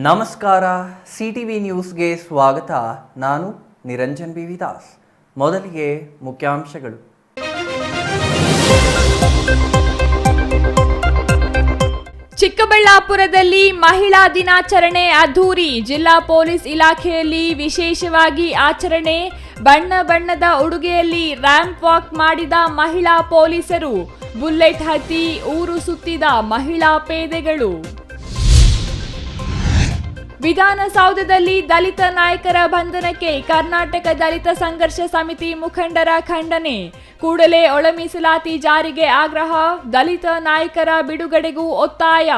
ನಮಸ್ಕಾರ, ಸಿಟಿವಿ ನ್ಯೂಸ್ಗೆ ಸ್ವಾಗತ. ನಾನು ನಿರಂಜನ್ ಬಿ ವಿದಾಸ್. ಮೊದಲಿಗೆ ಮುಖ್ಯಾಂಶಗಳು. ಚಿಕ್ಕಬಳ್ಳಾಪುರದಲ್ಲಿ ಮಹಿಳಾ ದಿನಾಚರಣೆ ಅದ್ದೂರಿ. ಜಿಲ್ಲಾ ಪೊಲೀಸ್ ಇಲಾಖೆಯಲ್ಲಿ ವಿಶೇಷವಾಗಿ ಆಚರಣೆ. ಬಣ್ಣ ಬಣ್ಣದ ಉಡುಗೆಯಲ್ಲಿ ರ್ಯಾಂಪ್ ವಾಕ್ ಮಾಡಿದ ಮಹಿಳಾ ಪೊಲೀಸರು. ಬುಲೆಟ್ ಹತ್ತಿ ಊರು ಸುತ್ತಿದ ಮಹಿಳಾ ಪೇದೆಗಳು. ವಿಧಾನಸೌಧದಲ್ಲಿ ದಲಿತ ನಾಯಕರ ಬಂಧನಕ್ಕೆ ಕರ್ನಾಟಕ ದಲಿತ ಸಂಘರ್ಷ ಸಮಿತಿ ಮುಖಂಡರ ಖಂಡನೆ. ಕೂಡಲೇ ಒಳ ಮೀಸಲಾತಿ ಜಾರಿಗೆ ಆಗ್ರಹ. ದಲಿತ ನಾಯಕರ ಬಿಡುಗಡೆಗೂ ಒತ್ತಾಯ.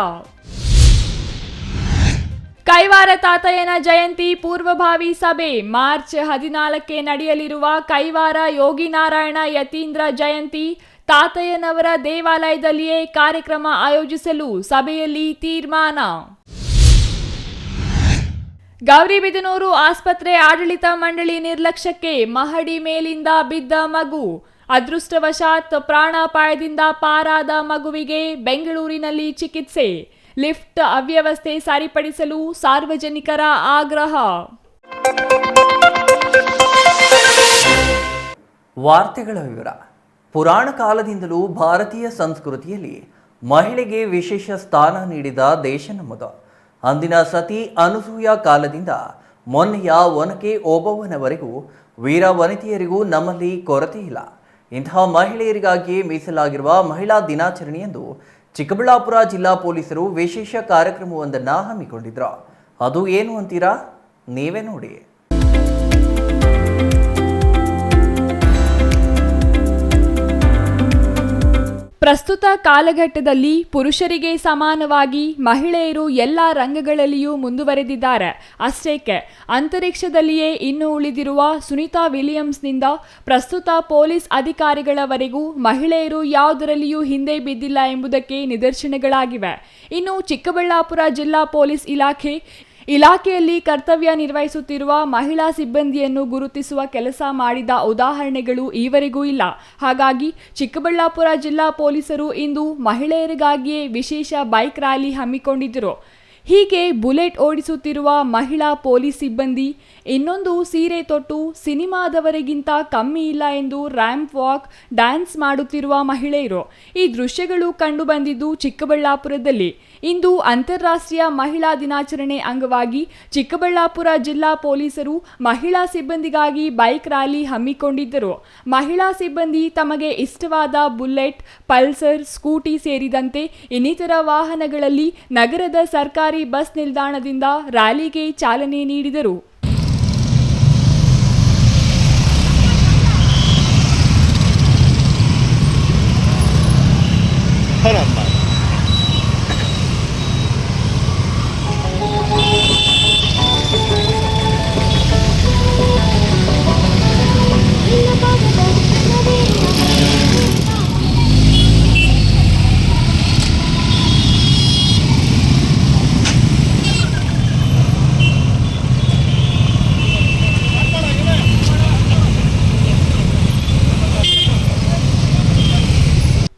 ಕೈವಾರ ತಾತಯ್ಯನ ಜಯಂತಿ ಪೂರ್ವಭಾವಿ ಸಭೆ. ಮಾರ್ಚ್ 14ಕ್ಕೆ ನಡೆಯಲಿರುವ ಕೈವಾರ ಯೋಗಿನಾರಾಯಣ ಯತೀಂದ್ರ ಜಯಂತಿ ತಾತಯ್ಯನವರ ದೇವಾಲಯದಲ್ಲಿಯೇ ಕಾರ್ಯಕ್ರಮ ಆಯೋಜಿಸಲು ಸಭೆಯಲ್ಲಿ ತೀರ್ಮಾನ. ಗೌರಿಬಿದನೂರು ಆಸ್ಪತ್ರೆ ಆಡಳಿತ ಮಂಡಳಿ ನಿರ್ಲಕ್ಷ್ಯಕ್ಕೆ ಮಹಡಿ ಮೇಲಿಂದ ಬಿದ್ದ ಮಗು. ಅದೃಷ್ಟವಶಾತ್ ಪ್ರಾಣಾಪಾಯದಿಂದ ಪಾರಾದ ಮಗುವಿಗೆ ಬೆಂಗಳೂರಿನಲ್ಲಿ ಚಿಕಿತ್ಸೆ. ಲಿಫ್ಟ್ ಅವ್ಯವಸ್ಥೆ ಸರಿಪಡಿಸಲು ಸಾರ್ವಜನಿಕರ ಆಗ್ರಹ. ವಾರ್ತೆಗಳ ವಿವರ. ಪುರಾಣ ಕಾಲದಿಂದಲೂ ಭಾರತೀಯ ಸಂಸ್ಕೃತಿಯಲ್ಲಿ ಮಹಿಳೆಗೆ ವಿಶೇಷ ಸ್ಥಾನ ನೀಡಿದ ದೇಶ ನಮ್ಮದು. ಅಂದಿನ ಸತಿ ಅನಸೂಯ ಕಾಲದಿಂದ ಮೊನ್ನೆಯ ಒನಕೆ ಓಬವ್ವನವರೆಗೂ ವೀರ ವನಿತೆಯರಿಗೂ ನಮ್ಮಲ್ಲಿ ಕೊರತೆ ಇಲ್ಲ. ಇಂತಹ ಮಹಿಳೆಯರಿಗಾಗಿ ಮೀಸಲಾಗಿರುವ ಮಹಿಳಾ ದಿನಾಚರಣೆಯಂದು ಚಿಕ್ಕಬಳ್ಳಾಪುರ ಜಿಲ್ಲಾ ಪೊಲೀಸರು ವಿಶೇಷ ಕಾರ್ಯಕ್ರಮವೊಂದನ್ನು ಹಮ್ಮಿಕೊಂಡಿದ್ರು. ಅದು ಏನು ಅಂತೀರಾ? ನೀವೇ ನೋಡಿ. ಪ್ರಸ್ತುತ ಕಾಲಘಟ್ಟದಲ್ಲಿ ಪುರುಷರಿಗೆ ಸಮಾನವಾಗಿ ಮಹಿಳೆಯರು ಎಲ್ಲ ರಂಗಗಳಲ್ಲಿಯೂ ಮುಂದುವರೆದಿದ್ದಾರೆ. ಅಷ್ಟೇಕೆ ಅಂತರಿಕ್ಷದಲ್ಲಿಯೇ ಇನ್ನು ಉಳಿದಿರುವ ಸುನೀತಾ ವಿಲಿಯಮ್ಸ್ನಿಂದ ಪ್ರಸ್ತುತ ಪೊಲೀಸ್ ಅಧಿಕಾರಿಗಳವರೆಗೂ ಮಹಿಳೆಯರು ಯಾವುದರಲ್ಲಿಯೂ ಹಿಂದೆ ಬಿದ್ದಿಲ್ಲ ಎಂಬುದಕ್ಕೆ ನಿದರ್ಶನಗಳಾಗಿವೆ. ಇನ್ನು ಚಿಕ್ಕಬಳ್ಳಾಪುರ ಜಿಲ್ಲಾ ಪೊಲೀಸ್ ಇಲಾಖೆಯಲ್ಲಿ ಕರ್ತವ್ಯ ನಿರ್ವಹಿಸುತ್ತಿರುವ ಮಹಿಳಾ ಸಿಬ್ಬಂದಿಯನ್ನು ಗುರುತಿಸುವ ಕೆಲಸ ಮಾಡಿದ ಉದಾಹರಣೆಗಳು ಈವರೆಗೂ ಇಲ್ಲ. ಹಾಗಾಗಿ ಚಿಕ್ಕಬಳ್ಳಾಪುರ ಜಿಲ್ಲಾ ಪೊಲೀಸರು ಇಂದು ಮಹಿಳೆಯರಿಗಾಗಿಯೇ ವಿಶೇಷ ಬೈಕ್ ರ್ಯಾಲಿ ಹಮ್ಮಿಕೊಂಡಿದ್ದರು. ಹೀಗೆ ಬುಲೆಟ್ ಓಡಿಸುತ್ತಿರುವ ಮಹಿಳಾ ಪೊಲೀಸ್ ಸಿಬ್ಬಂದಿ ಇನ್ನೊಂದು ಸೀರೆ ತೊಟ್ಟು ಸಿನಿಮಾದವರಿಗಿಂತ ಕಮ್ಮಿ ಇಲ್ಲ ಎಂದು ರ್ಯಾಂಪ್ ವಾಕ್ ಡ್ಯಾನ್ಸ್ ಮಾಡುತ್ತಿರುವ ಮಹಿಳೆಯರು. ಈ ದೃಶ್ಯಗಳು ಕಂಡು ಬಂದಿದ್ದು ಚಿಕ್ಕಬಳ್ಳಾಪುರದಲ್ಲಿ. ಇಂದು ಅಂತಾರಾಷ್ಟ್ರೀಯ ಮಹಿಳಾ ದಿನಾಚರಣೆ ಅಂಗವಾಗಿ ಚಿಕ್ಕಬಳ್ಳಾಪುರ ಜಿಲ್ಲಾ ಪೊಲೀಸರು ಮಹಿಳಾ ಸಿಬ್ಬಂದಿಗಾಗಿ ಬೈಕ್ ರ್ಯಾಲಿ ಹಮ್ಮಿಕೊಂಡಿದ್ದರು. ಮಹಿಳಾ ಸಿಬ್ಬಂದಿ ತಮಗೆ ಇಷ್ಟವಾದ ಬುಲೆಟ್, ಪಲ್ಸರ್, ಸ್ಕೂಟಿ ಸೇರಿದಂತೆ ಇನ್ನಿತರ ವಾಹನಗಳಲ್ಲಿ ನಗರದ ಸರ್ಕಾರಿ ಬಸ್ ನಿಲ್ದಾಣದಿಂದ ರ್ಯಾಲಿಗೆ ಚಾಲನೆ ನೀಡಿದರು.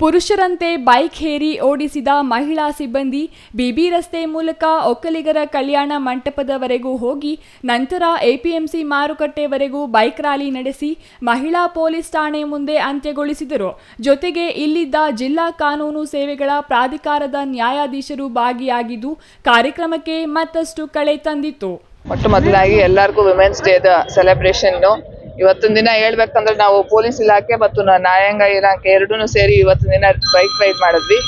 ಪುರುಷರಂತೆ ಬೈಕ್ ಹೇರಿ ಓಡಿಸಿದ ಮಹಿಳಾ ಸಿಬ್ಬಂದಿ ಬಿಬಿ ರಸ್ತೆ ಮೂಲಕ ಒಕ್ಕಲಿಗರ ಕಲ್ಯಾಣ ಮಂಟಪದವರೆಗೂ ಹೋಗಿ ನಂತರ ಎಪಿಎಂಸಿ ಮಾರುಕಟ್ಟೆವರೆಗೂ ಬೈಕ್ ರ್ಯಾಲಿ ನಡೆಸಿ ಮಹಿಳಾ ಪೊಲೀಸ್ ಠಾಣೆ ಮುಂದೆ ಅಂತ್ಯಗೊಳಿಸಿದರು. ಜೊತೆಗೆ ಇಲ್ಲಿದ್ದ ಜಿಲ್ಲಾ ಕಾನೂನು ಸೇವೆಗಳ ಪ್ರಾಧಿಕಾರದ ನ್ಯಾಯಾಧೀಶರು ಭಾಗಿಯಾಗಿದ್ದು ಕಾರ್ಯಕ್ರಮಕ್ಕೆ ಮತ್ತಷ್ಟು ಕಳೆ ತಂದಿತ್ತು. ಮೊದಲಾಗಿ ಎಲ್ಲರಿಗೂ ವಿಮೆನ್ಸ್ ಡೇದ ಸೆಲೆಬ್ರೇಷನ್. ಇವತ್ತಿನ ದಿನ ಹೇಳ್ಬೇಕಂದ್ರೆ ನಾವು ಪೊಲೀಸ್ ಇಲಾಖೆ ಮತ್ತು ನ್ಯಾಯಾಂಗ ಇಲಾಖೆ ಎರಡೂ ಸೇರಿ ಇವತ್ತಿನ ದಿನ ಬೈಕ್ ರೈಡ್ ಮಾಡಿದ್ವಿ.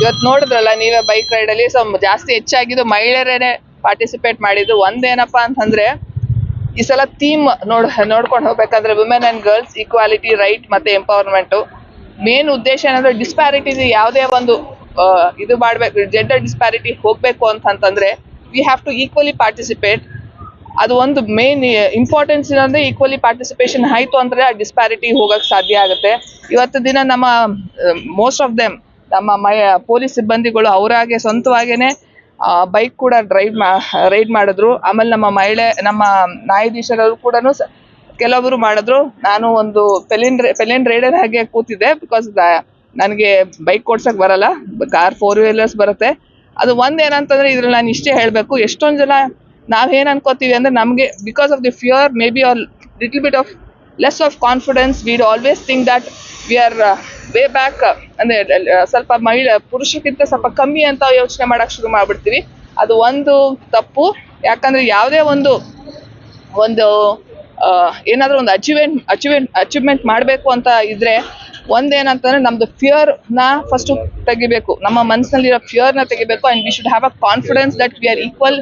ಇವತ್ತು ನೋಡಿದ್ರಲ್ಲ ನೀವೇ, ಬೈಕ್ ರೈಡ್ ಅಲ್ಲಿ ಜಾಸ್ತಿ ಹೆಚ್ಚಾಗಿದ್ದು ಮಹಿಳೆಯರೇ ಪಾರ್ಟಿಸಿಪೇಟ್ ಮಾಡಿದ್ದು. ಒಂದೇನಪ್ಪಾ ಅಂತಂದ್ರೆ ಈ ಸಲ ಥೀಮ್ ನೋಡ್ಕೊಂಡು ಹೋಗ್ಬೇಕಂದ್ರೆ women and girls equality, right ಮತ್ತೆ ಎಂಪವರ್ಮೆಂಟ್. ಮೇನ್ ಉದ್ದೇಶ ಏನಂದ್ರೆ ಡಿಸ್ಪ್ಯಾರಿಟಿ ಯಾವುದೇ ಒಂದು ಇದು ಮಾಡ್ಬೇಕು, ಜೆಂಡರ್ ಡಿಸ್ಪ್ಯಾರಿಟಿ ಹೋಗ್ಬೇಕು ಅಂತಂದ್ರೆ we have to equally participate. ಅದು ಒಂದು ಮೇನ್ ಇಂಪಾರ್ಟೆನ್ಸ್ ಏನಂದ್ರೆ ಈಕ್ವಲಿ ಪಾರ್ಟಿಸಿಪೇಷನ್ ಆಯ್ತು ಅಂದ್ರೆ ಆ ಡಿಸ್ಪ್ಯಾರಿಟಿ ಹೋಗಕ್ ಸಾಧ್ಯ ಆಗುತ್ತೆ. ಇವತ್ತು ದಿನ ನಮ್ಮ ಮೋಸ್ಟ್ ಆಫ್ ದೆಮ್ ನಮ್ಮ ಪೊಲೀಸ್ ಸಿಬ್ಬಂದಿಗಳು ಅವರಾಗೆ ಸ್ವಂತವಾಗೇನೆ ಬೈಕ್ ಕೂಡ ರೈಡ್ ಮಾಡಿದ್ರು. ಆಮೇಲೆ ನಮ್ಮ ನ್ಯಾಯಾಧೀಶರು ಕೂಡ ಕೆಲವರು ಮಾಡಿದ್ರು. ನಾನು ಒಂದು ಪೆಲಿನ್ ರೈಡರ್ ಹಾಗೆ ಕೂತಿದ್ದೆ, ಬಿಕಾಸ್ ನನಗೆ ಬೈಕ್ ಓಡ್ಸಕ್ ಬರಲ್ಲ, ಕಾರ್ 4 ವೀಲರ್ಸ್ ಬರುತ್ತೆ. ಅದು ಒಂದೇನಂತಂದ್ರೆ ಇದ್ರಲ್ಲಿ ನಾನು ಇಷ್ಟೇ ಹೇಳಬೇಕು, ಎಷ್ಟೊಂದು ಜನ ನಾವೇನು ಅನ್ಕೋತೀವಿ ಅಂದ್ರೆ ನಮಗೆ because of the fear may be are little bit of less of confidence we always think that we are way back, ಅಂದ್ರೆ ಸ್ವಲ್ಪ ಪುರುಷಕ್ಕಿಂತ ಸ್ವಲ್ಪ ಕಮ್ಮಿ ಅಂತ ಯೋಚನೆ ಮಾಡಕ್ ಶುರು ಮಾಡ್ಬಿಡ್ತೀವಿ. ಅದು ಒಂದು ತಪ್ಪು. ಯಾಕಂದ್ರೆ ಯಾವುದೇ ಒಂದು ಏನಾದ್ರೂ ಒಂದು ಅಚೀವ್ಮೆಂಟ್ ಮಾಡಬೇಕು ಅಂತ ಇದ್ರೆ ಒಂದೇನಂತಂದ್ರೆ ನಮ್ದು ಫಿಯರ್ನ ಫಸ್ಟ್ ತೆಗಿಬೇಕು, ನಮ್ಮ ಮನಸ್ಸಿನಲ್ಲಿರೋ ಫಿಯರ್ನ ತೆಗಿಬೇಕು. And we should have a confidence that we are equal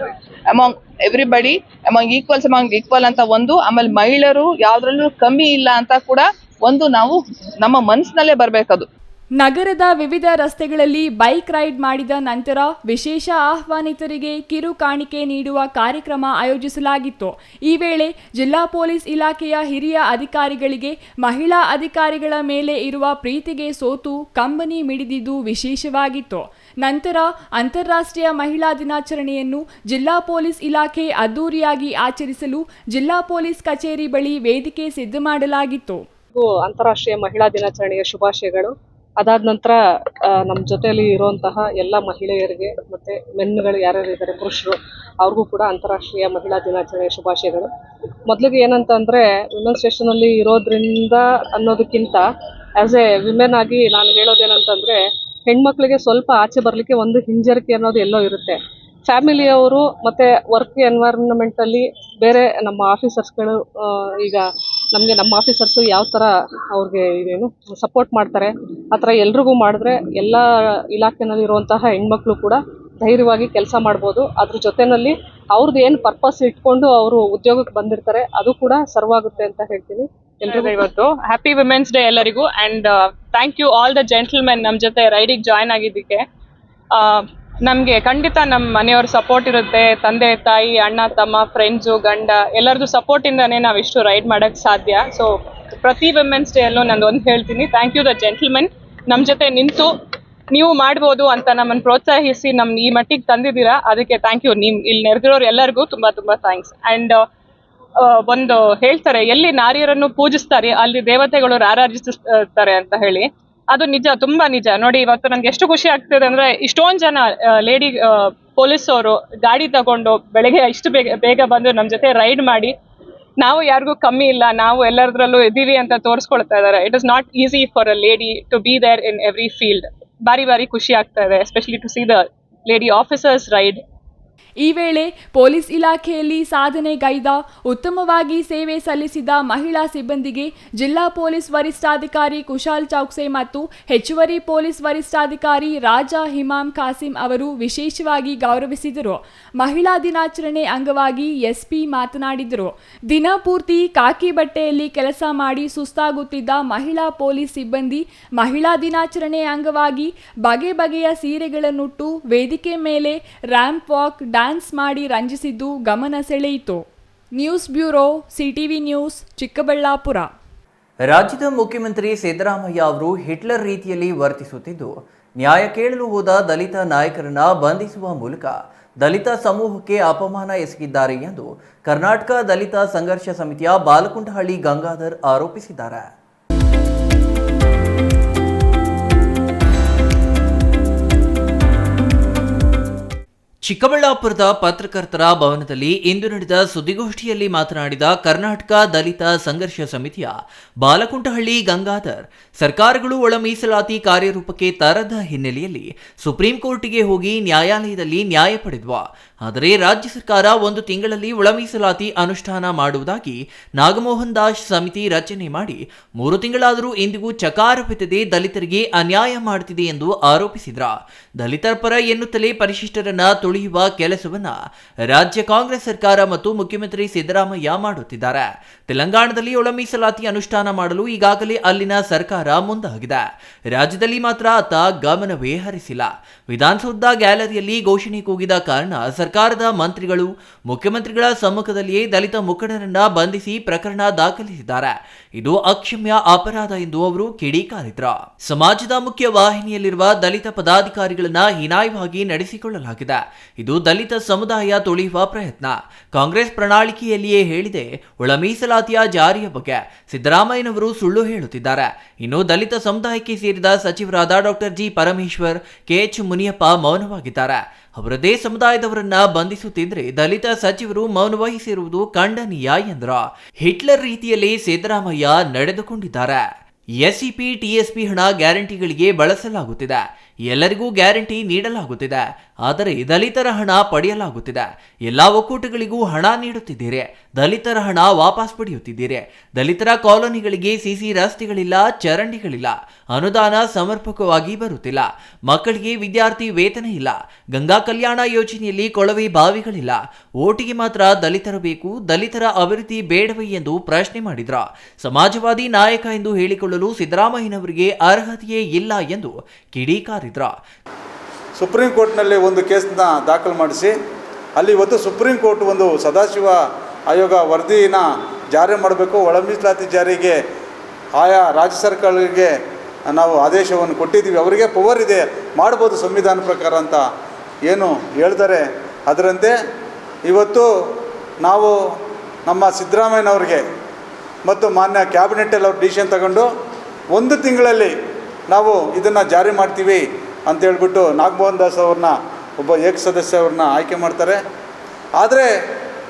among everybody, among equal ಅಂತ ಒಂದು. ಆಮೇಲೆ ಮಹಿಳೆಯರು ಯಾವ್ದ್ರಲ್ಲೂ ಕಮ್ಮಿ ಇಲ್ಲ ಅಂತ ಕೂಡ ಒಂದು ನಾವು ನಮ್ಮ ಮನಸ್ಸಿನಲ್ಲೇ ಬರ್ಬೇಕದು. ನಗರದ ವಿವಿಧ ರಸ್ತೆಗಳಲ್ಲಿ ಬೈಕ್ ರೈಡ್ ಮಾಡಿದ ನಂತರ ವಿಶೇಷ ಆಹ್ವಾನಿತರಿಗೆ ಕಿರು ಕಾಣಿಕೆ ನೀಡುವ ಕಾರ್ಯಕ್ರಮ ಆಯೋಜಿಸಲಾಗಿತ್ತು. ಈ ವೇಳೆ ಜಿಲ್ಲಾ ಪೊಲೀಸ್ ಇಲಾಖೆಯ ಹಿರಿಯ ಅಧಿಕಾರಿಗಳಿಗೆ ಮಹಿಳಾ ಅಧಿಕಾರಿಗಳ ಮೇಲೆ ಇರುವ ಪ್ರೀತಿಗೆ ಸೋತು ಕಂಬನಿ ಮಿಡಿದಿದ್ದು ವಿಶೇಷವಾಗಿತ್ತು. ನಂತರ ಅಂತಾರಾಷ್ಟ್ರೀಯ ಮಹಿಳಾ ದಿನಾಚರಣೆಯನ್ನು ಜಿಲ್ಲಾ ಪೊಲೀಸ್ ಇಲಾಖೆ ಅದ್ದೂರಿಯಾಗಿ ಆಚರಿಸಲು ಜಿಲ್ಲಾ ಪೊಲೀಸ್ ಕಚೇರಿ ಬಳಿ ವೇದಿಕೆ ಸಿದ್ಧ ಮಾಡಲಾಗಿತ್ತು. ಅಂತಾರಾಷ್ಟ್ರೀಯ ಮಹಿಳಾ ದಿನಾಚರಣೆಯ ಶುಭಾಶಯಗಳು. ಅದಾದ ನಂತರ ನಮ್ಮ ಜೊತೆಯಲ್ಲಿ ಇರುವಂತಹ ಎಲ್ಲ ಮಹಿಳೆಯರಿಗೆ ಮತ್ತು ಮೆನ್ಗಳು ಯಾರ್ಯಾರು ಇದ್ದಾರೆ ಪುರುಷರು ಅವ್ರಿಗೂ ಕೂಡ ಅಂತಾರಾಷ್ಟ್ರೀಯ ಮಹಿಳಾ ದಿನಾಚರಣೆಯ ಶುಭಾಶಯಗಳು. ಮೊದಲಿಗೆ ಏನಂತಂದರೆ ವಿಮೆನ್ ಸ್ಟೇಷನಲ್ಲಿ ಇರೋದ್ರಿಂದ ಅನ್ನೋದಕ್ಕಿಂತ ಆ್ಯಸ್ ಎ ವಿಮೆನ್ ಆಗಿ ನಾನು ಹೇಳೋದೇನಂತಂದರೆ ಹೆಣ್ಮಕ್ಳಿಗೆ ಸ್ವಲ್ಪ ಆಚೆ ಬರಲಿಕ್ಕೆ ಒಂದು ಹಿಂಜರಿಕೆ ಅನ್ನೋದು ಎಲ್ಲೋ ಇರುತ್ತೆ. ಫ್ಯಾಮಿಲಿಯವರು ಮತ್ತು ವರ್ಕ್ ಎನ್ವೈರನ್ಮೆಂಟಲ್ಲಿ ಬೇರೆ ನಮ್ಮ ಆಫೀಸರ್ಸ್ಗಳು ಈಗ ನಮಗೆ ನಮ್ಮ ಆಫೀಸರ್ಸು ಯಾವ ಥರ ಅವ್ರಿಗೆ ಇದೇನು ಸಪೋರ್ಟ್ ಮಾಡ್ತಾರೆ ಆ ಥರ ಎಲ್ರಿಗೂ ಮಾಡಿದ್ರೆ ಎಲ್ಲ ಇಲಾಖೆನಲ್ಲಿರುವಂತಹ ಹೆಣ್ಮಕ್ಳು ಕೂಡ ಧೈರ್ಯವಾಗಿ ಕೆಲಸ ಮಾಡ್ಬೋದು. ಅದ್ರ ಜೊತೆಯಲ್ಲಿ ಅವ್ರದ್ದು ಏನು ಪರ್ಪಸ್ ಇಟ್ಕೊಂಡು ಅವರು ಉದ್ಯೋಗಕ್ಕೆ ಬಂದಿರ್ತಾರೆ ಅದು ಕೂಡ ಸರ್ವಾಗುತ್ತೆ ಅಂತ ಹೇಳ್ತೀನಿ. ಎಲ್ರಿಗೂ ಇವತ್ತು ಹ್ಯಾಪಿ ವಿಮೆನ್ಸ್ ಡೇ ಎಲ್ಲರಿಗೂ. And thank you all the gentlemen ನಮ್ಮ ಜೊತೆ ರೈಡಿಗೆ ಜಾಯ್ನ್ ಆಗಿದ್ದಕ್ಕೆ. ನಮಗೆ ಖಂಡಿತ ನಮ್ಮ ಮನೆಯವ್ರ ಸಪೋರ್ಟ್ ಇರುತ್ತೆ, ತಂದೆ ತಾಯಿ ಅಣ್ಣ ತಮ್ಮ ಫ್ರೆಂಡ್ಸು ಗಂಡ ಎಲ್ಲರದ್ದು ಸಪೋರ್ಟಿಂದನೇ ನಾವು ಇಷ್ಟು ರೈಡ್ ಮಾಡೋಕ್ಕೆ ಸಾಧ್ಯ. ಸೊ ಪ್ರತಿ ವಿಮೆನ್ಸ್ ಡೇ ಅಲ್ಲೂ ನಾನು ಒಂದು ಹೇಳ್ತೀನಿ, ಥ್ಯಾಂಕ್ ಯು ದ ಜೆಂಟಲ್ಮೆನ್, ನಮ್ಮ ಜೊತೆ ನಿಂತು ನೀವು ಮಾಡ್ಬೋದು ಅಂತ ನಮ್ಮನ್ನು ಪ್ರೋತ್ಸಾಹಿಸಿ ನಮ್ಮ ಈ ಮಟ್ಟಿಗೆ ತಂದಿದ್ದೀರಾ, ಅದಕ್ಕೆ ಥ್ಯಾಂಕ್ ಯು. ನೀವು ಇಲ್ಲಿ ನೆರೆದಿರೋರು ಎಲ್ಲರಿಗೂ ತುಂಬ ತುಂಬ ಥ್ಯಾಂಕ್ಸ್. ಆ್ಯಂಡ್ ಒಂದು ಹೇಳ್ತಾರೆ, ಎಲ್ಲಿ ನಾರಿಯರನ್ನು ಪೂಜಿಸ್ತಾರೆ ಅಲ್ಲಿ ದೇವತೆಗಳು ರಾರಾಜಿಸ್ತಾರೆ ಅಂತ ಹೇಳಿ, ಅದು ನಿಜ, ತುಂಬಾ ನಿಜ. ನೋಡಿ ಇವತ್ತು ನನಗೆ ಎಷ್ಟು ಖುಷಿ ಆಗ್ತಿದೆ ಅಂದ್ರೆ ಇಷ್ಟೊಂದು ಜನ ಲೇಡಿ ಪೊಲೀಸ್ ಅವರು ಗಾಡಿ ತಗೊಂಡು ಬೆಳಗ್ಗೆ ಇಷ್ಟು ಬೇಗ ಬಂದು ನಮ್ಮ ಜೊತೆ ರೈಡ್ ಮಾಡಿ ನಾವು ಯಾರಿಗೂ ಕಮ್ಮಿ ಇಲ್ಲ, ನಾವು ಎಲ್ಲರದ್ರಲ್ಲೂ ಇದ್ದೀವಿ ಅಂತ ತೋರಿಸ್ಕೊಳ್ತಾ ಇದ್ದಾರೆ. It is not easy for a lady to be there in every field. ಬಾರಿ ಖುಷಿ ಆಗ್ತಾ ಇದೆ, especially to see the lady officers ride. ಈ ವೇಳೆ ಪೊಲೀಸ್ ಇಲಾಖೆಯಲ್ಲಿ ಸಾಧನೆಗೈದ, ಉತ್ತಮವಾಗಿ ಸೇವೆ ಸಲ್ಲಿಸಿದ ಮಹಿಳಾ ಸಿಬ್ಬಂದಿಗೆ ಜಿಲ್ಲಾ ಪೊಲೀಸ್ ವರಿಷ್ಠಾಧಿಕಾರಿ ಕುಶಾಲ್ ಚೌಕ್ಸೆ ಮತ್ತು ಹೆಚ್ಚುವರಿ ಪೊಲೀಸ್ ವರಿಷ್ಠಾಧಿಕಾರಿ ರಾಜಾ ಹಿಮಾಮ್ ಖಾಸಿಂ ಅವರು ವಿಶೇಷವಾಗಿ ಗೌರವಿಸಿದರು. ಮಹಿಳಾ ದಿನಾಚರಣೆ ಅಂಗವಾಗಿ ಎಸ್ಪಿ ಮಾತನಾಡಿದರು. ದಿನಪೂರ್ತಿ ಕಾಕಿ ಬಟ್ಟೆಯಲ್ಲಿ ಕೆಲಸ ಮಾಡಿ ಸುಸ್ತಾಗುತ್ತಿದ್ದ ಮಹಿಳಾ ಪೊಲೀಸ್ ಸಿಬ್ಬಂದಿ ಮಹಿಳಾ ದಿನಾಚರಣೆ ಅಂಗವಾಗಿ ಬಗೆ ಬಗೆಯ ಸೀರೆಗಳನ್ನುಟ್ಟು ವೇದಿಕೆ ಮೇಲೆ ರ್ಯಾಂಪ್ ವಾಕ್, ಡ್ಯಾನ್ಸ್ ಮಾಡಿ ರಂಜಿಸಿದ್ದು ಗಮನ ಸೆಳೆಯಿತು. News bureau, CTV news, Chikkaballapur. ರಾಜ್ಯದ ಮುಖ್ಯಮಂತ್ರಿ ಸಿದ್ದರಾಮಯ್ಯ ಅವರು ಹಿಟ್ಲರ್ ರೀತಿಯಲ್ಲಿ ವರ್ತಿಸುತ್ತಿದ್ದು, ನ್ಯಾಯ ಕೇಳಲು ಹೋದ ದಲಿತ ನಾಯಕರನ್ನ ಬಂಧಿಸುವ ಮೂಲಕ ದಲಿತ ಸಮೂಹಕ್ಕೆ ಅಪಮಾನ ಎಸಗಿದ್ದಾರೆ ಎಂದು ಕರ್ನಾಟಕ ದಲಿತ ಸಂಘರ್ಷ ಸಮಿತಿಯ ಬಾಲಕುಂಟಹಳ್ಳಿ ಗಂಗಾಧರ್ ಆರೋಪಿಸಿದ್ದಾರೆ. ಚಿಕ್ಕಬಳ್ಳಾಪುರದ ಪತ್ರಕರ್ತರ ಭವನದಲ್ಲಿ ಇಂದು ನಡೆದ ಸುದ್ದಿಗೋಷ್ಠಿಯಲ್ಲಿ ಮಾತನಾಡಿದ ಕರ್ನಾಟಕ ದಲಿತ ಸಂಘರ್ಷ ಸಮಿತಿಯ ಬಾಲಕುಂಟಹಳ್ಳಿ ಗಂಗಾಧರ್, ಸರ್ಕಾರಗಳು ಒಳ ಮೀಸಲಾತಿ ಕಾರ್ಯರೂಪಕ್ಕೆ ತರದ ಹಿನ್ನೆಲೆಯಲ್ಲಿ ಸುಪ್ರೀಂ ಕೋರ್ಟಿಗೆ ಹೋಗಿ ನ್ಯಾಯಾಲಯದಲ್ಲಿ ನ್ಯಾಯ ಪಡೆದ್ವಾ. ಆದರೆ ರಾಜ್ಯ ಸರ್ಕಾರ 1 ತಿಂಗಳಲ್ಲಿ ಒಳ ಮೀಸಲಾತಿ ಅನುಷ್ಠಾನ ಮಾಡುವುದಾಗಿ ನಾಗಮೋಹನ್ ದಾಸ್ ಸಮಿತಿ ರಚನೆ ಮಾಡಿ 3 ತಿಂಗಳಾದರೂ ಇಂದಿಗೂ ಚಕಾರವೆತ್ತದೆ ದಲಿತರಿಗೆ ಅನ್ಯಾಯ ಮಾಡುತ್ತಿದೆ ಎಂದು ಆರೋಪಿಸಿದ್ರ. ದಲಿತರ ಪರ ಎನ್ನುತ್ತಲೇ ಪರಿಶಿಷ್ಟರನ್ನ ತುಳಿಯುವ ಕೆಲಸವನ್ನ ರಾಜ್ಯ ಕಾಂಗ್ರೆಸ್ ಸರ್ಕಾರ ಮತ್ತು ಮುಖ್ಯಮಂತ್ರಿ ಸಿದ್ದರಾಮಯ್ಯ ಮಾಡುತ್ತಿದ್ದಾರೆ. ತೆಲಂಗಾಣದಲ್ಲಿ ಒಳ ಮೀಸಲಾತಿ ಅನುಷ್ಠಾನ ಮಾಡಲು ಈಗಾಗಲೇ ಅಲ್ಲಿನ ಸರ್ಕಾರ ಮುಂದಾಗಿದೆ. ರಾಜ್ಯದಲ್ಲಿ ಮಾತ್ರ ಆತ ಗಮನವೇ ಹರಿಸಿಲ್ಲ. ವಿಧಾನಸೌಧ ಗ್ಯಾಲರಿಯಲ್ಲಿ ಘೋಷಣೆ ಕೂಗಿದ ಕಾರಣ ಸರ್ಕಾರದ ಮಂತ್ರಿಗಳು ಮುಖ್ಯಮಂತ್ರಿಗಳ ಸಮ್ಮುಖದಲ್ಲಿಯೇ ದಲಿತ ಮುಖಂಡರನ್ನ ಬಂಧಿಸಿ ಪ್ರಕರಣ ದಾಖಲಿಸಿದ್ದಾರೆ. ಇದು ಅಕ್ಷಮ್ಯ ಅಪರಾಧ ಎಂದು ಅವರು ಕಿಡಿಕಾರಿದ್ರು. ಸಮಾಜದ ಮುಖ್ಯ ವಾಹಿನಿಯಲ್ಲಿರುವ ದಲಿತ ಪದಾಧಿಕಾರಿಗಳನ್ನ ಹೀನಾಯವಾಗಿ ನಡೆಸಿಕೊಳ್ಳಲಾಗಿದೆ. ಇದು ದಲಿತ ಸಮುದಾಯ ತುಳಿಯುವ ಪ್ರಯತ್ನ. ಕಾಂಗ್ರೆಸ್ ಪ್ರಣಾಳಿಕೆಯಲ್ಲಿಯೇ ಹೇಳಿದೆ, ಒಳ ಮೀಸಲಾತಿಯ ಜಾರಿಯ ಬಗ್ಗೆ ಸಿದ್ದರಾಮಯ್ಯನವರು ಸುಳ್ಳು ಹೇಳುತ್ತಿದ್ದಾರೆ. ಇನ್ನು ದಲಿತ ಸಮುದಾಯಕ್ಕೆ ಸೇರಿದ ಸಚಿವರಾದ doctor G Parameshwar, KH Muniyappa ಮೌನವಾಗಿದ್ದಾರೆ. ಅವರದೇ ಸಮುದಾಯದವರನ್ನ ಬಂಧಿಸುತ್ತಿದ್ರೆ ದಲಿತ ಸಚಿವರು ಮೌನ ವಹಿಸಿರುವುದು ಖಂಡನೀಯ ಎಂದರು. ಹಿಟ್ಲರ್ ರೀತಿಯಲ್ಲಿ ಸಿದ್ದರಾಮಯ್ಯ ನಡೆದುಕೊಂಡಿದ್ದಾರೆ. ಎಸ್ಸಿಪಿ, ಟಿಎಸ್ಪಿ ಹಣ ಗ್ಯಾರಂಟಿಗಳಿಗೆ ಬಳಸಲಾಗುತ್ತಿದೆ. ಎಲ್ಲರಿಗೂ ಗ್ಯಾರಂಟಿ ನೀಡಲಾಗುತ್ತಿದೆ. ಆದರೆ ದಲಿತರ ಹಣ ಪಡೆಯಲಾಗುತ್ತಿದೆ. ಎಲ್ಲ ಒಕ್ಕೂಟಗಳಿಗೂ ಹಣ ನೀಡುತ್ತಿದ್ದೀರಿ, ದಲಿತರ ಹಣ ವಾಪಸ್ ಪಡೆಯುತ್ತಿದ್ದೀರಿ. ದಲಿತರ ಕಾಲೋನಿಗಳಿಗೆ ಸಿಸಿ ರಸ್ತೆಗಳಿಲ್ಲ, ಚರಂಡಿಗಳಿಲ್ಲ, ಅನುದಾನ ಸಮರ್ಪಕವಾಗಿ ಬರುತ್ತಿಲ್ಲ, ಮಕ್ಕಳಿಗೆ ವಿದ್ಯಾರ್ಥಿ ವೇತನ ಇಲ್ಲ, ಗಂಗಾ ಕಲ್ಯಾಣ ಯೋಜನೆಯಲ್ಲಿ ಕೊಳವೆ ಬಾವಿಗಳಿಲ್ಲ. ಓಟಿಗೆ ಮಾತ್ರ ದಲಿತರು ಬೇಕು, ದಲಿತರ ಅಭಿವೃದ್ಧಿ ಬೇಡವೇ ಎಂದು ಪ್ರಶ್ನೆ ಮಾಡಿದ್ರ. ಸಮಾಜವಾದಿ ನಾಯಕ ಎಂದು ಹೇಳಿಕೊಳ್ಳಲು ಸಿದ್ದರಾಮಯ್ಯನವರಿಗೆ ಅರ್ಹತೆಯೇ ಇಲ್ಲ ಎಂದು ಕಿಡಿಕಾರಿದ್ರ. ಸುಪ್ರೀಂ ಕೋರ್ಟ್ನಲ್ಲಿ ಒಂದು ಕೇಸನ್ನ ದಾಖಲು ಮಾಡಿಸಿ ಅಲ್ಲಿ ಇವತ್ತು ಸುಪ್ರೀಂ ಕೋರ್ಟ್ ಒಂದು ಸದಾಶಿವ ಆಯೋಗ ವರದಿನ ಜಾರಿ ಮಾಡಬೇಕು, ಒಳ ಮೀಸಲಾತಿ ಜಾರಿಗೆ ಆಯಾ ರಾಜ್ಯ ಸರ್ಕಾರಗಳಿಗೆ ನಾವು ಆದೇಶವನ್ನು ಕೊಟ್ಟಿದ್ದೀವಿ, ಅವರಿಗೆ ಪವರ್ ಇದೆ, ಮಾಡ್ಬೋದು ಸಂವಿಧಾನ ಪ್ರಕಾರ ಅಂತ ಏನು ಹೇಳ್ತಾರೆ. ಅದರಂತೆ ಇವತ್ತು ನಾವು ನಮ್ಮ ಸಿದ್ದರಾಮಯ್ಯನವ್ರಿಗೆ ಮತ್ತು ಮಾನ್ಯ ಕ್ಯಾಬಿನೆಟ್ಟಲ್ಲಿ ಅವ್ರು ಡಿಸಿಷನ್ ತಗೊಂಡು 1 ತಿಂಗಳಲ್ಲಿ ನಾವು ಇದನ್ನು ಜಾರಿ ಮಾಡ್ತೀವಿ ಅಂತ ಹೇಳ್ಬಿಟ್ಟು ನಾಗಮೋಹನ್ ದಾಸ್ ಅವ್ರನ್ನ ಒಬ್ಬ ಸದಸ್ಯ ಅವ್ರನ್ನ ಆಯ್ಕೆ ಮಾಡ್ತಾರೆ. ಆದರೆ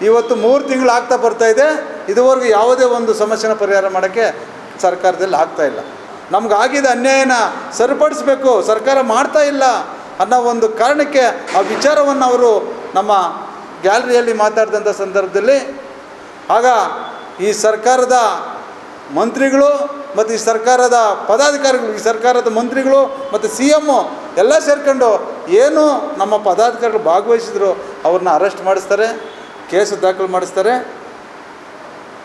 ಇವತ್ತು 3 ತಿಂಗಳು ಆಗ್ತಾ ಬರ್ತಾಯಿದೆ, ಇದುವರೆಗೂ ಯಾವುದೇ ಒಂದು ಸಮಸ್ಯೆನ ಪರಿಹಾರ ಮಾಡೋಕ್ಕೆ ಸರ್ಕಾರದಲ್ಲಿ ಆಗ್ತಾಯಿಲ್ಲ. ನಮಗಾಗಿದ್ದ ಅನ್ಯಾಯನ ಸರಿಪಡಿಸಬೇಕು, ಸರ್ಕಾರ ಮಾಡ್ತಾ ಇಲ್ಲ ಅನ್ನೋ ಒಂದು ಕಾರಣಕ್ಕೆ ಆ ವಿಚಾರವನ್ನು ಅವರು ನಮ್ಮ ಗ್ಯಾಲರಿಯಲ್ಲಿ ಮಾತಾಡಿದಂಥ ಸಂದರ್ಭದಲ್ಲಿ ಆಗ ಈ ಸರ್ಕಾರದ ಮಂತ್ರಿಗಳು ಮತ್ತು ಈ ಸರ್ಕಾರದ ಪದಾಧಿಕಾರಿಗಳು, ಈ ಸರ್ಕಾರದ ಮಂತ್ರಿಗಳು ಮತ್ತು CM ಎಲ್ಲ ಸೇರ್ಕೊಂಡು ಏನು ನಮ್ಮ ಪದಾಧಿಕಾರಿಗಳು ಭಾಗವಹಿಸಿದ್ರು ಅವ್ರನ್ನ ಅರೆಸ್ಟ್ ಮಾಡಿಸ್ತಾರೆ, ಕೇಸು ದಾಖಲು ಮಾಡಿಸ್ತಾರೆ.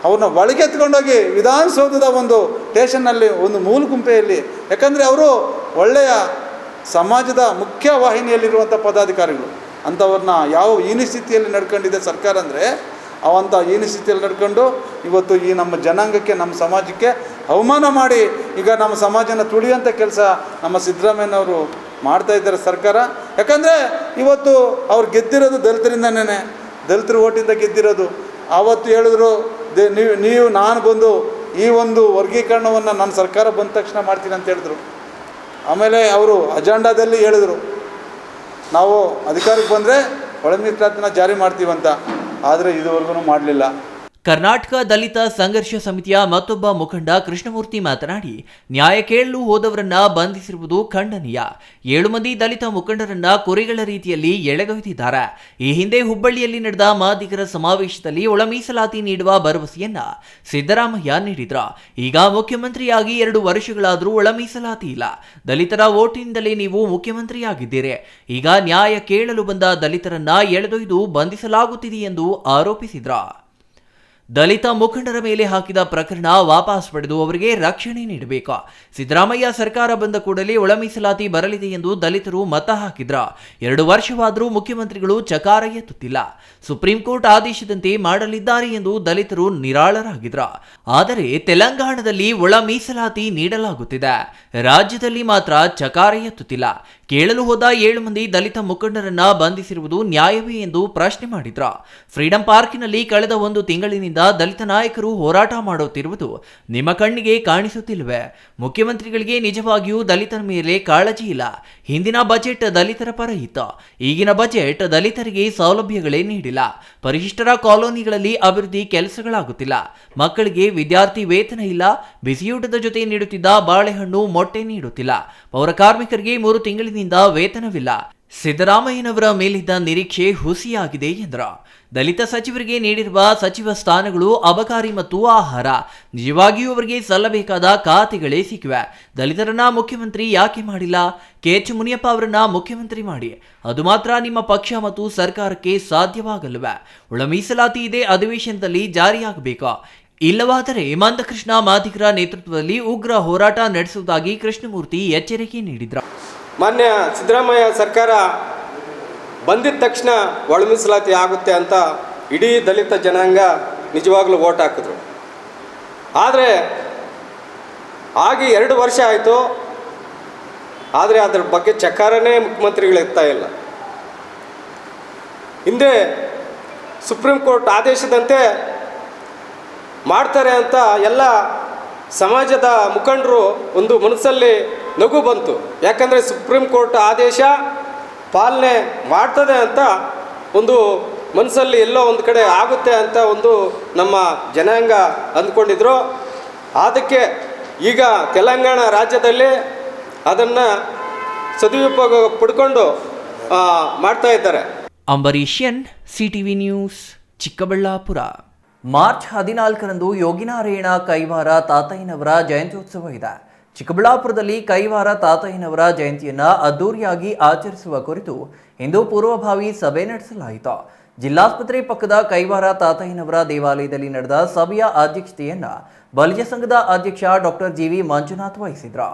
ಅವ್ರನ್ನ ಒಳಗೆತ್ಕೊಂಡೋಗಿ ವಿಧಾನಸೌಧದ ಒಂದು ಸ್ಟೇಷನ್ನಲ್ಲಿ ಒಂದು ಮೂಲ ಗುಂಪೆಯಲ್ಲಿ, ಯಾಕಂದರೆ ಅವರು ಒಳ್ಳೆಯ ಸಮಾಜದ ಮುಖ್ಯ ವಾಹಿನಿಯಲ್ಲಿರುವಂಥ ಪದಾಧಿಕಾರಿಗಳು, ಅಂಥವ್ರನ್ನ ಯಾವ ಹೀನ ಸ್ಥಿತಿಯಲ್ಲಿ ನಡ್ಕೊಂಡಿದೆ ಸರ್ಕಾರ ಅಂದರೆ ಅವಂಥ ಹೀನ ಸ್ಥಿತಿಯಲ್ಲಿ ನಡ್ಕೊಂಡು ಇವತ್ತು ಈ ನಮ್ಮ ಜನಾಂಗಕ್ಕೆ, ನಮ್ಮ ಸಮಾಜಕ್ಕೆ ಅವಮಾನ ಮಾಡಿ ಈಗ ನಮ್ಮ ಸಮಾಜನ ತುಳಿಯುವಂಥ ಕೆಲಸ ನಮ್ಮ ಸಿದ್ದರಾಮಯ್ಯನವರು ಮಾಡ್ತಾಯಿದ್ದಾರೆ ಸರ್ಕಾರ. ಯಾಕಂದರೆ ಇವತ್ತು ಅವ್ರು ಗೆದ್ದಿರೋದು ದಲಿತರಿಂದನೇ, ದಲಿತರ ಓಟಿಂದ ಗೆದ್ದಿರೋದು. ಆವತ್ತು ಹೇಳಿದ್ರು ನೀವು ನಾನು ಬಂದು ಈ ಒಂದು ವರ್ಗೀಕರಣವನ್ನು ನನ್ನ ಸರ್ಕಾರ ಬಂದ ತಕ್ಷಣ ಮಾಡ್ತೀನಿ ಅಂತ ಹೇಳಿದ್ರು. ಆಮೇಲೆ ಅವರು ಅಜೆಂಡಾದಲ್ಲಿ ಹೇಳಿದ್ರು ನಾವು ಅಧಿಕಾರಕ್ಕೆ ಬಂದರೆ ಒಳ ಮೀಸಲಾತಿನ ಜಾರಿ ಮಾಡ್ತೀವಂತ, ಆದರೆ ಇದುವರೆಗೂ ಮಾಡಲಿಲ್ಲ. ಕರ್ನಾಟಕ ದಲಿತ ಸಂಘರ್ಷ ಸಮಿತಿಯ ಮತ್ತೊಬ್ಬ ಮುಖಂಡ ಕೃಷ್ಣಮೂರ್ತಿ ಮಾತನಾಡಿ, ನ್ಯಾಯ ಕೇಳಲು ಹೋದವರನ್ನ ಬಂಧಿಸಿರುವುದು ಖಂಡನೀಯ. 7 ಮಂದಿ ದಲಿತ ಮುಖಂಡರನ್ನ ಕುರಿಗಳ ರೀತಿಯಲ್ಲಿ ಎಳೆದೊಯ್ದಿದ್ದಾರೆ. ಈ ಹಿಂದೆ ಹುಬ್ಬಳ್ಳಿಯಲ್ಲಿ ನಡೆದ ಮಾದಿಗರ ಸಮಾವೇಶದಲ್ಲಿ ಒಳ ಮೀಸಲಾತಿ ನೀಡುವ ಭರವಸೆಯನ್ನ ಸಿದ್ದರಾಮಯ್ಯ ನೀಡಿದ್ರ. ಈಗ ಮುಖ್ಯಮಂತ್ರಿಯಾಗಿ 2 ವರ್ಷಗಳಾದರೂ ಒಳ ಮೀಸಲಾತಿ ಇಲ್ಲ. ದಲಿತರ ಓಟಿನಿಂದಲೇ ನೀವು ಮುಖ್ಯಮಂತ್ರಿಯಾಗಿದ್ದೀರಿ. ಈಗ ನ್ಯಾಯ ಕೇಳಲು ಬಂದ ದಲಿತರನ್ನ ಎಳೆದೊಯ್ದು ಬಂಧಿಸಲಾಗುತ್ತಿದೆ ಎಂದು ಆರೋಪಿಸಿದ್ರ. ದಲಿತ ಮುಖಂಡರ ಮೇಲೆ ಹಾಕಿದ ಪ್ರಕರಣ ವಾಪಸ್ ಪಡೆದು ಅವರಿಗೆ ರಕ್ಷಣೆ ನೀಡಬೇಕು. ಸಿದ್ದರಾಮಯ್ಯ ಸರ್ಕಾರ ಬಂದ ಕೂಡಲೇ ಒಳ ಮೀಸಲಾತಿ ಬರಲಿದೆ ಎಂದು ದಲಿತರು ಮತ ಹಾಕಿದ್ರ. 2 ವರ್ಷವಾದರೂ ಮುಖ್ಯಮಂತ್ರಿಗಳು ಚಕಾರ ಎತ್ತುತ್ತಿಲ್ಲ. ಸುಪ್ರೀಂ ಕೋರ್ಟ್ ಆದೇಶದಂತೆ ಮಾಡಲಿದ್ದಾರೆ ಎಂದು ದಲಿತರು ನಿರಾಳರಾಗಿದ್ರ. ಆದರೆ ತೆಲಂಗಾಣದಲ್ಲಿ ಒಳ ಮೀಸಲಾತಿ ನೀಡಲಾಗುತ್ತಿದೆ, ರಾಜ್ಯದಲ್ಲಿ ಮಾತ್ರ ಚಕಾರ ಎತ್ತುತ್ತಿಲ್ಲ. ಕೇಳಲು ಹೋದ 7 ಮಂದಿ ದಲಿತ ಮುಖಂಡರನ್ನ ಬಂಧಿಸಿರುವುದು ನ್ಯಾಯವೇ ಎಂದು ಪ್ರಶ್ನೆ ಮಾಡಿದ್ರ. ಫ್ರೀಡಂ ಪಾರ್ಕಿನಲ್ಲಿ ಕಳೆದ 1 ತಿಂಗಳಿನಿಂದ ದಲಿತ ನಾಯಕರು ಹೋರಾಟ ಮಾಡುತ್ತಿರುವುದು ನಿಮ್ಮ ಕಣ್ಣಿಗೆ ಕಾಣಿಸುತ್ತಿಲ್ಲವೇ? ಮುಖ್ಯಮಂತ್ರಿಗಳಿಗೆ ನಿಜವಾಗಿಯೂ ದಲಿತರ ಮೇಲೆ ಕಾಳಜಿ ಇಲ್ಲ. ಹಿಂದಿನ ಬಜೆಟ್ ದಲಿತರ ಪರ ಇತ್ತು, ಈಗಿನ ಬಜೆಟ್ ದಲಿತರಿಗೆ ಸೌಲಭ್ಯಗಳೇ ನೀಡಿಲ್ಲ. ಪರಿಶಿಷ್ಟರ ಕಾಲೋನಿಗಳಲ್ಲಿ ಅಭಿವೃದ್ಧಿ ಕೆಲಸಗಳಾಗುತ್ತಿಲ್ಲ. ಮಕ್ಕಳಿಗೆ ವಿದ್ಯಾರ್ಥಿ ವೇತನ ಇಲ್ಲ. ಬಿಸಿಯೂಟದ ಜೊತೆ ನೀಡುತ್ತಿದ್ದ ಬಾಳೆಹಣ್ಣು, ಮೊಟ್ಟೆ ನೀಡುತ್ತಿಲ್ಲ. ಪೌರ ಕಾರ್ಮಿಕರಿಗೆ 3 ತಿಂಗಳಿನಿಂದ ವೇತನವಿಲ್ಲ. ಸಿದ್ದರಾಮಯ್ಯನವರ ಮೇಲಿದ್ದ ನಿರೀಕ್ಷೆ ಹುಸಿಯಾಗಿದೆ ಎಂದರು. ದಲಿತ ಸಚಿವರಿಗೆ ನೀಡಿರುವ ಸಚಿವ ಸ್ಥಾನಗಳು ಅಬಕಾರಿ ಮತ್ತು ಆಹಾರ. ನಿಜವಾಗಿಯೂ ಅವರಿಗೆ ಸಲ್ಲಬೇಕಾದ ಖಾತೆಗಳೇ ಸಿಕ್ಕಿವೆ. ದಲಿತರನ್ನ ಮುಖ್ಯಮಂತ್ರಿ ಯಾಕೆ ಮಾಡಿಲ್ಲ? ಕೆಎಚ್ ಮುನಿಯಪ್ಪ ಅವರನ್ನ ಮುಖ್ಯಮಂತ್ರಿ ಮಾಡಿ. ಅದು ಮಾತ್ರ ನಿಮ್ಮ ಪಕ್ಷ ಮತ್ತು ಸರ್ಕಾರಕ್ಕೆ ಸಾಧ್ಯವಾಗಲ್ವೇ? ಒಳ ಮೀಸಲಾತಿ ಇದೇ ಅಧಿವೇಶನದಲ್ಲಿ ಜಾರಿಯಾಗಬೇಕು. ಇಲ್ಲವಾದರೆ ಮಂದಕೃಷ್ಣ ಮಾದಿಗರ ನೇತೃತ್ವದಲ್ಲಿ ಉಗ್ರ ಹೋರಾಟ ನಡೆಸುವುದಾಗಿ ಕೃಷ್ಣಮೂರ್ತಿ ಎಚ್ಚರಿಕೆ ನೀಡಿದರು. ಮಾನ್ಯ ಸಿದ್ದರಾಮಯ್ಯ ಸರ್ಕಾರ ಬಂದಿದ ತಕ್ಷಣ ಒಳ ಮೀಸಲಾತಿ ಆಗುತ್ತೆ ಅಂತ ಇಡೀ ದಲಿತ ಜನಾಂಗ ನಿಜವಾಗ್ಲೂ ಓಟ್ ಹಾಕಿದ್ರು. ಆದರೆ ಆಗಿ 2 ವರ್ಷ ಆಯಿತು, ಆದರೆ ಅದ್ರ ಬಗ್ಗೆ ಚಕಾರನೇ ಮುಖ್ಯಮಂತ್ರಿಗಳು ಇರ್ತಾ ಇಲ್ಲ. ಹಿಂದೆ ಸುಪ್ರೀಂ ಕೋರ್ಟ್ ಆದೇಶದಂತೆ ಮಾಡ್ತಾರೆ ಅಂತ ಎಲ್ಲ ಸಮಾಜದ ಮುಖಂಡರು ಒಂದು ಮನಸ್ಸಲ್ಲಿ ನಗು ಬಂತು. ಯಾಕಂದರೆ ಸುಪ್ರೀಂ ಕೋರ್ಟ್ ಆದೇಶ ಪಾಲನೆ ಮಾಡ್ತದೆ ಅಂತ ಒಂದು ಮನಸ್ಸಲ್ಲಿ ಎಲ್ಲೋ ಒಂದು ಕಡೆ ಆಗುತ್ತೆ ಅಂತ ಒಂದು ನಮ್ಮ ಜನಾಂಗ ಅಂದ್ಕೊಂಡಿದ್ರು. ಅದಕ್ಕೆ ಈಗ ತೆಲಂಗಾಣ ರಾಜ್ಯದಲ್ಲಿ ಅದನ್ನು ಸದುಪಯೋಗ ಪಡ್ಕೊಂಡು ಮಾಡ್ತಾ ಇದ್ದಾರೆ. Ambareeshan, CTV news, Chikkaballapura. March 14ರಂದು ಯೋಗಿನಾರಾಯಣ ಕೈವಾರ ತಾತಯ್ಯನವರ ಜಯಂತ್ಯೋತ್ಸವ ಇದೆ. ಚಿಕ್ಕಬಳ್ಳಾಪುರದಲ್ಲಿ ಕೈವಾರ ತಾತಯ್ಯನವರ ಜಯಂತಿಯನ್ನು ಅದ್ದೂರಿಯಾಗಿ ಆಚರಿಸುವ ಕುರಿತು ಇಂದು ಪೂರ್ವಭಾವಿ ಸಭೆ ನಡೆಸಲಾಯಿತು. ಜಿಲ್ಲಾಸ್ಪತ್ರೆ ಪಕ್ಕದ ಕೈವಾರ ತಾತಯ್ಯನವರ ದೇವಾಲಯದಲ್ಲಿ ನಡೆದ ಸಭೆಯ ಅಧ್ಯಕ್ಷತೆಯನ್ನು ಬಲಿಜ ಸಂಘದ ಅಧ್ಯಕ್ಷ ಡಾಕ್ಟರ್ ಜಿವಿ ಮಂಜುನಾಥ್ ವಹಿಸಿದ್ರು.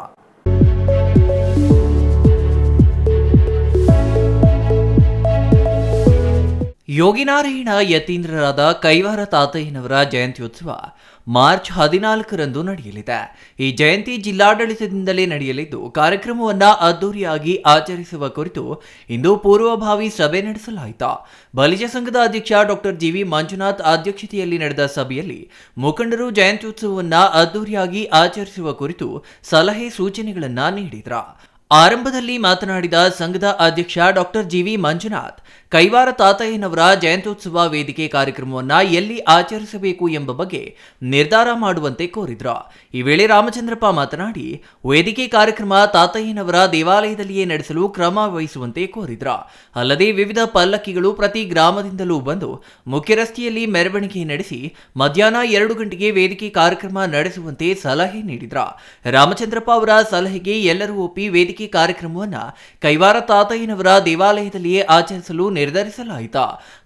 ಯೋಗಿನಾರಾಯಣ ಯತೀಂದ್ರರಾದ ಕೈವಾರ ತಾತಯ್ಯನವರ ಜಯಂತ್ಯೋತ್ಸವ ಮಾರ್ಚ್ 14ರಂದು ನಡೆಯಲಿದೆ. ಈ ಜಯಂತಿ ಜಿಲ್ಲಾಡಳಿತದಿಂದಲೇ ನಡೆಯಲಿದ್ದು, ಕಾರ್ಯಕ್ರಮವನ್ನು ಅದ್ದೂರಿಯಾಗಿ ಆಚರಿಸುವ ಕುರಿತು ಇಂದು ಪೂರ್ವಭಾವಿ ಸಭೆ ನಡೆಸಲಾಯಿತು. ಬಲಿಜ ಸಂಘದ ಅಧ್ಯಕ್ಷ ಡಾಕ್ಟರ್ ಜಿವಿ ಮಂಜುನಾಥ್ ಅಧ್ಯಕ್ಷತೆಯಲ್ಲಿ ನಡೆದ ಸಭೆಯಲ್ಲಿ ಮುಖಂಡರು ಜಯಂತ್ಯೋತ್ಸವವನ್ನು ಅದ್ದೂರಿಯಾಗಿ ಆಚರಿಸುವ ಕುರಿತು ಸಲಹೆ ಸೂಚನೆಗಳನ್ನು ನೀಡಿದರು. ಆರಂಭದಲ್ಲಿ ಮಾತನಾಡಿದ ಸಂಘದ ಅಧ್ಯಕ್ಷ ಡಾಕ್ಟರ್ ಜಿವಿ ಮಂಜುನಾಥ್, ಕೈವಾರ ತಾತಯ್ಯನವರ ಜಯಂತ್ಯೋತ್ಸವ ವೇದಿಕೆ ಕಾರ್ಯಕ್ರಮವನ್ನು ಎಲ್ಲಿ ಆಚರಿಸಬೇಕು ಎಂಬ ಬಗ್ಗೆ ನಿರ್ಧಾರ ಮಾಡುವಂತೆ ಕೋರಿದ್ರು. ಈ ವೇಳೆ ರಾಮಚಂದ್ರಪ್ಪ ಮಾತನಾಡಿ, ವೇದಿಕೆ ಕಾರ್ಯಕ್ರಮ ತಾತಯ್ಯನವರ ದೇವಾಲಯದಲ್ಲಿಯೇ ನಡೆಸಲು ಕ್ರಮ ವಹಿಸುವಂತೆ ಕೋರಿದ್ರು. ಅಲ್ಲದೆ ವಿವಿಧ ಪಲ್ಲಕ್ಕಿಗಳು ಪ್ರತಿ ಗ್ರಾಮದಿಂದಲೂ ಬಂದು ಮುಖ್ಯ ರಸ್ತೆಯಲ್ಲಿ ಮೆರವಣಿಗೆ ನಡೆಸಿ ಮಧ್ಯಾಹ್ನ 2 ಗಂಟೆಗೆ ವೇದಿಕೆ ಕಾರ್ಯಕ್ರಮ ನಡೆಸುವಂತೆ ಸಲಹೆ ನೀಡಿದ್ರು. ರಾಮಚಂದ್ರಪ್ಪ ಅವರ ಸಲಹೆಗೆ ಎಲ್ಲರೂ ಒಪ್ಪಿ ವೇದಿಕೆ ಕಾರ್ಯಕ್ರಮವನ್ನು ಕೈವಾರ ತಾತಯ್ಯನವರ ದೇವಾಲಯದಲ್ಲಿಯೇ ಆಚರಿಸಲು ನಿರ್ಧರಿಸಲಾಯಿತು.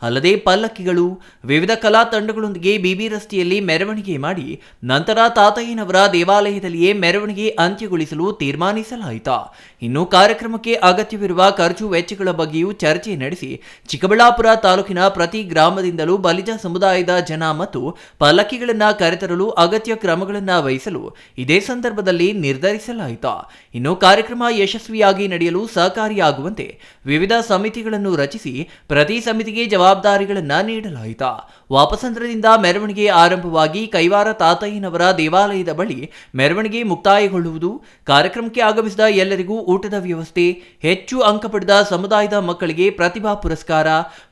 ಅಲ್ಲದೆ ಪಲ್ಲಕ್ಕಿಗಳು ವಿವಿಧ ಕಲಾ ತಂಡಗಳೊಂದಿಗೆ ಬಿಬಿ ರಸ್ತೆಯಲ್ಲಿ ಮೆರವಣಿಗೆ ಮಾಡಿ ನಂತರ ತಾತಯ್ಯನವರ ದೇವಾಲಯದಲ್ಲಿಯೇ ಮೆರವಣಿಗೆ ಅಂತ್ಯಗೊಳಿಸಲು ತೀರ್ಮಾನಿಸಲಾಯಿತು. ಇನ್ನು ಕಾರ್ಯಕ್ರಮಕ್ಕೆ ಅಗತ್ಯವಿರುವ ಖರ್ಚು ವೆಚ್ಚಗಳ ಬಗ್ಗೆಯೂ ಚರ್ಚೆ ನಡೆಸಿ ಚಿಕ್ಕಬಳ್ಳಾಪುರ ತಾಲೂಕಿನ ಪ್ರತಿ ಗ್ರಾಮದಿಂದಲೂ ಬಲಿಜ ಸಮುದಾಯದ ಜನ ಮತ್ತು ಪಲ್ಲಕ್ಕಿಗಳನ್ನು ಕರೆತರಲು ಅಗತ್ಯ ಕ್ರಮಗಳನ್ನು ವಹಿಸಲು ಇದೇ ಸಂದರ್ಭದಲ್ಲಿ ನಿರ್ಧರಿಸಲಾಯಿತು. ಇನ್ನು ಕಾರ್ಯಕ್ರಮ ಯಶಸ್ವಿಯಾಗಿ ನಡೆಯಲು ಸಹಕಾರಿಯಾಗುವಂತೆ ವಿವಿಧ ಸಮಿತಿಗಳನ್ನು ರಚಿಸಿ ಪ್ರತಿ ಸಮಿತಿಗೆ ಜವಾಬ್ದಾರಿಗಳನ್ನು ನೀಡಲಾಯಿತು. ವಾಪಸಂದ್ರದಿಂದ ಮೆರವಣಿಗೆ ಆರಂಭವಾಗಿ ಕೈವಾರ ತಾತಯ್ಯನವರ ದೇವಾಲಯದ ಬಳಿ ಮೆರವಣಿಗೆ ಮುಕ್ತಾಯಗೊಳ್ಳುವುದು. ಕಾರ್ಯಕ್ರಮಕ್ಕೆ ಆಗಮಿಸಿದ ಎಲ್ಲರಿಗೂ ಊಟದ ವ್ಯವಸ್ಥೆ, ಹೆಚ್ಚು ಅಂಕ ಪಡೆದ ಸಮುದಾಯದ ಮಕ್ಕಳಿಗೆ ಪ್ರತಿಭಾ ಪುರಸ್ಕಾರ,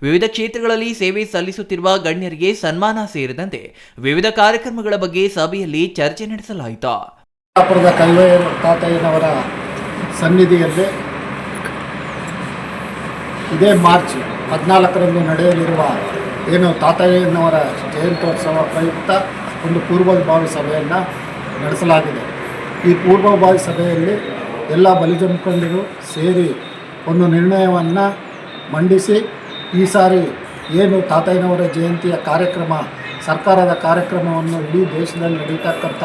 ವಿವಿಧ ಕ್ಷೇತ್ರಗಳಲ್ಲಿ ಸೇವೆ ಸಲ್ಲಿಸುತ್ತಿರುವ ಗಣ್ಯರಿಗೆ ಸನ್ಮಾನ ಸೇರಿದಂತೆ ವಿವಿಧ ಕಾರ್ಯಕ್ರಮಗಳ ಬಗ್ಗೆ ಸಭೆಯಲ್ಲಿ ಚರ್ಚೆ ನಡೆಸಲಾಯಿತು. ಕೈವಾರ ತಾತಯ್ಯನವರ ಸನ್ನಿಧಿಯಲ್ಲಿ ಇದೇ ಮಾರ್ಚ್ 14ರಂದು ನಡೆಯಲಿರುವ ಏನು ತಾತಯ್ಯನವರ ಜಯಂತ್ಯೋತ್ಸವ ಪ್ರಯುಕ್ತ ಒಂದು ಪೂರ್ವಭಾವಿ ಸಭೆಯನ್ನು ನಡೆಸಲಾಗಿದೆ. ಈ ಪೂರ್ವಭಾವಿ ಸಭೆಯಲ್ಲಿ ಎಲ್ಲ ಬಲಿಜ ಮುಖಂಡರು ಸೇರಿ ಒಂದು ನಿರ್ಣಯವನ್ನು ಮಂಡಿಸಿ ಈ ಸಾರಿ ಏನು ತಾತಯ್ಯನವರ ಜಯಂತಿಯ ಕಾರ್ಯಕ್ರಮ, ಸರ್ಕಾರದ ಕಾರ್ಯಕ್ರಮವನ್ನು ಇಡೀ ದೇಶದಲ್ಲಿ ನಡೀತಕ್ಕಂಥ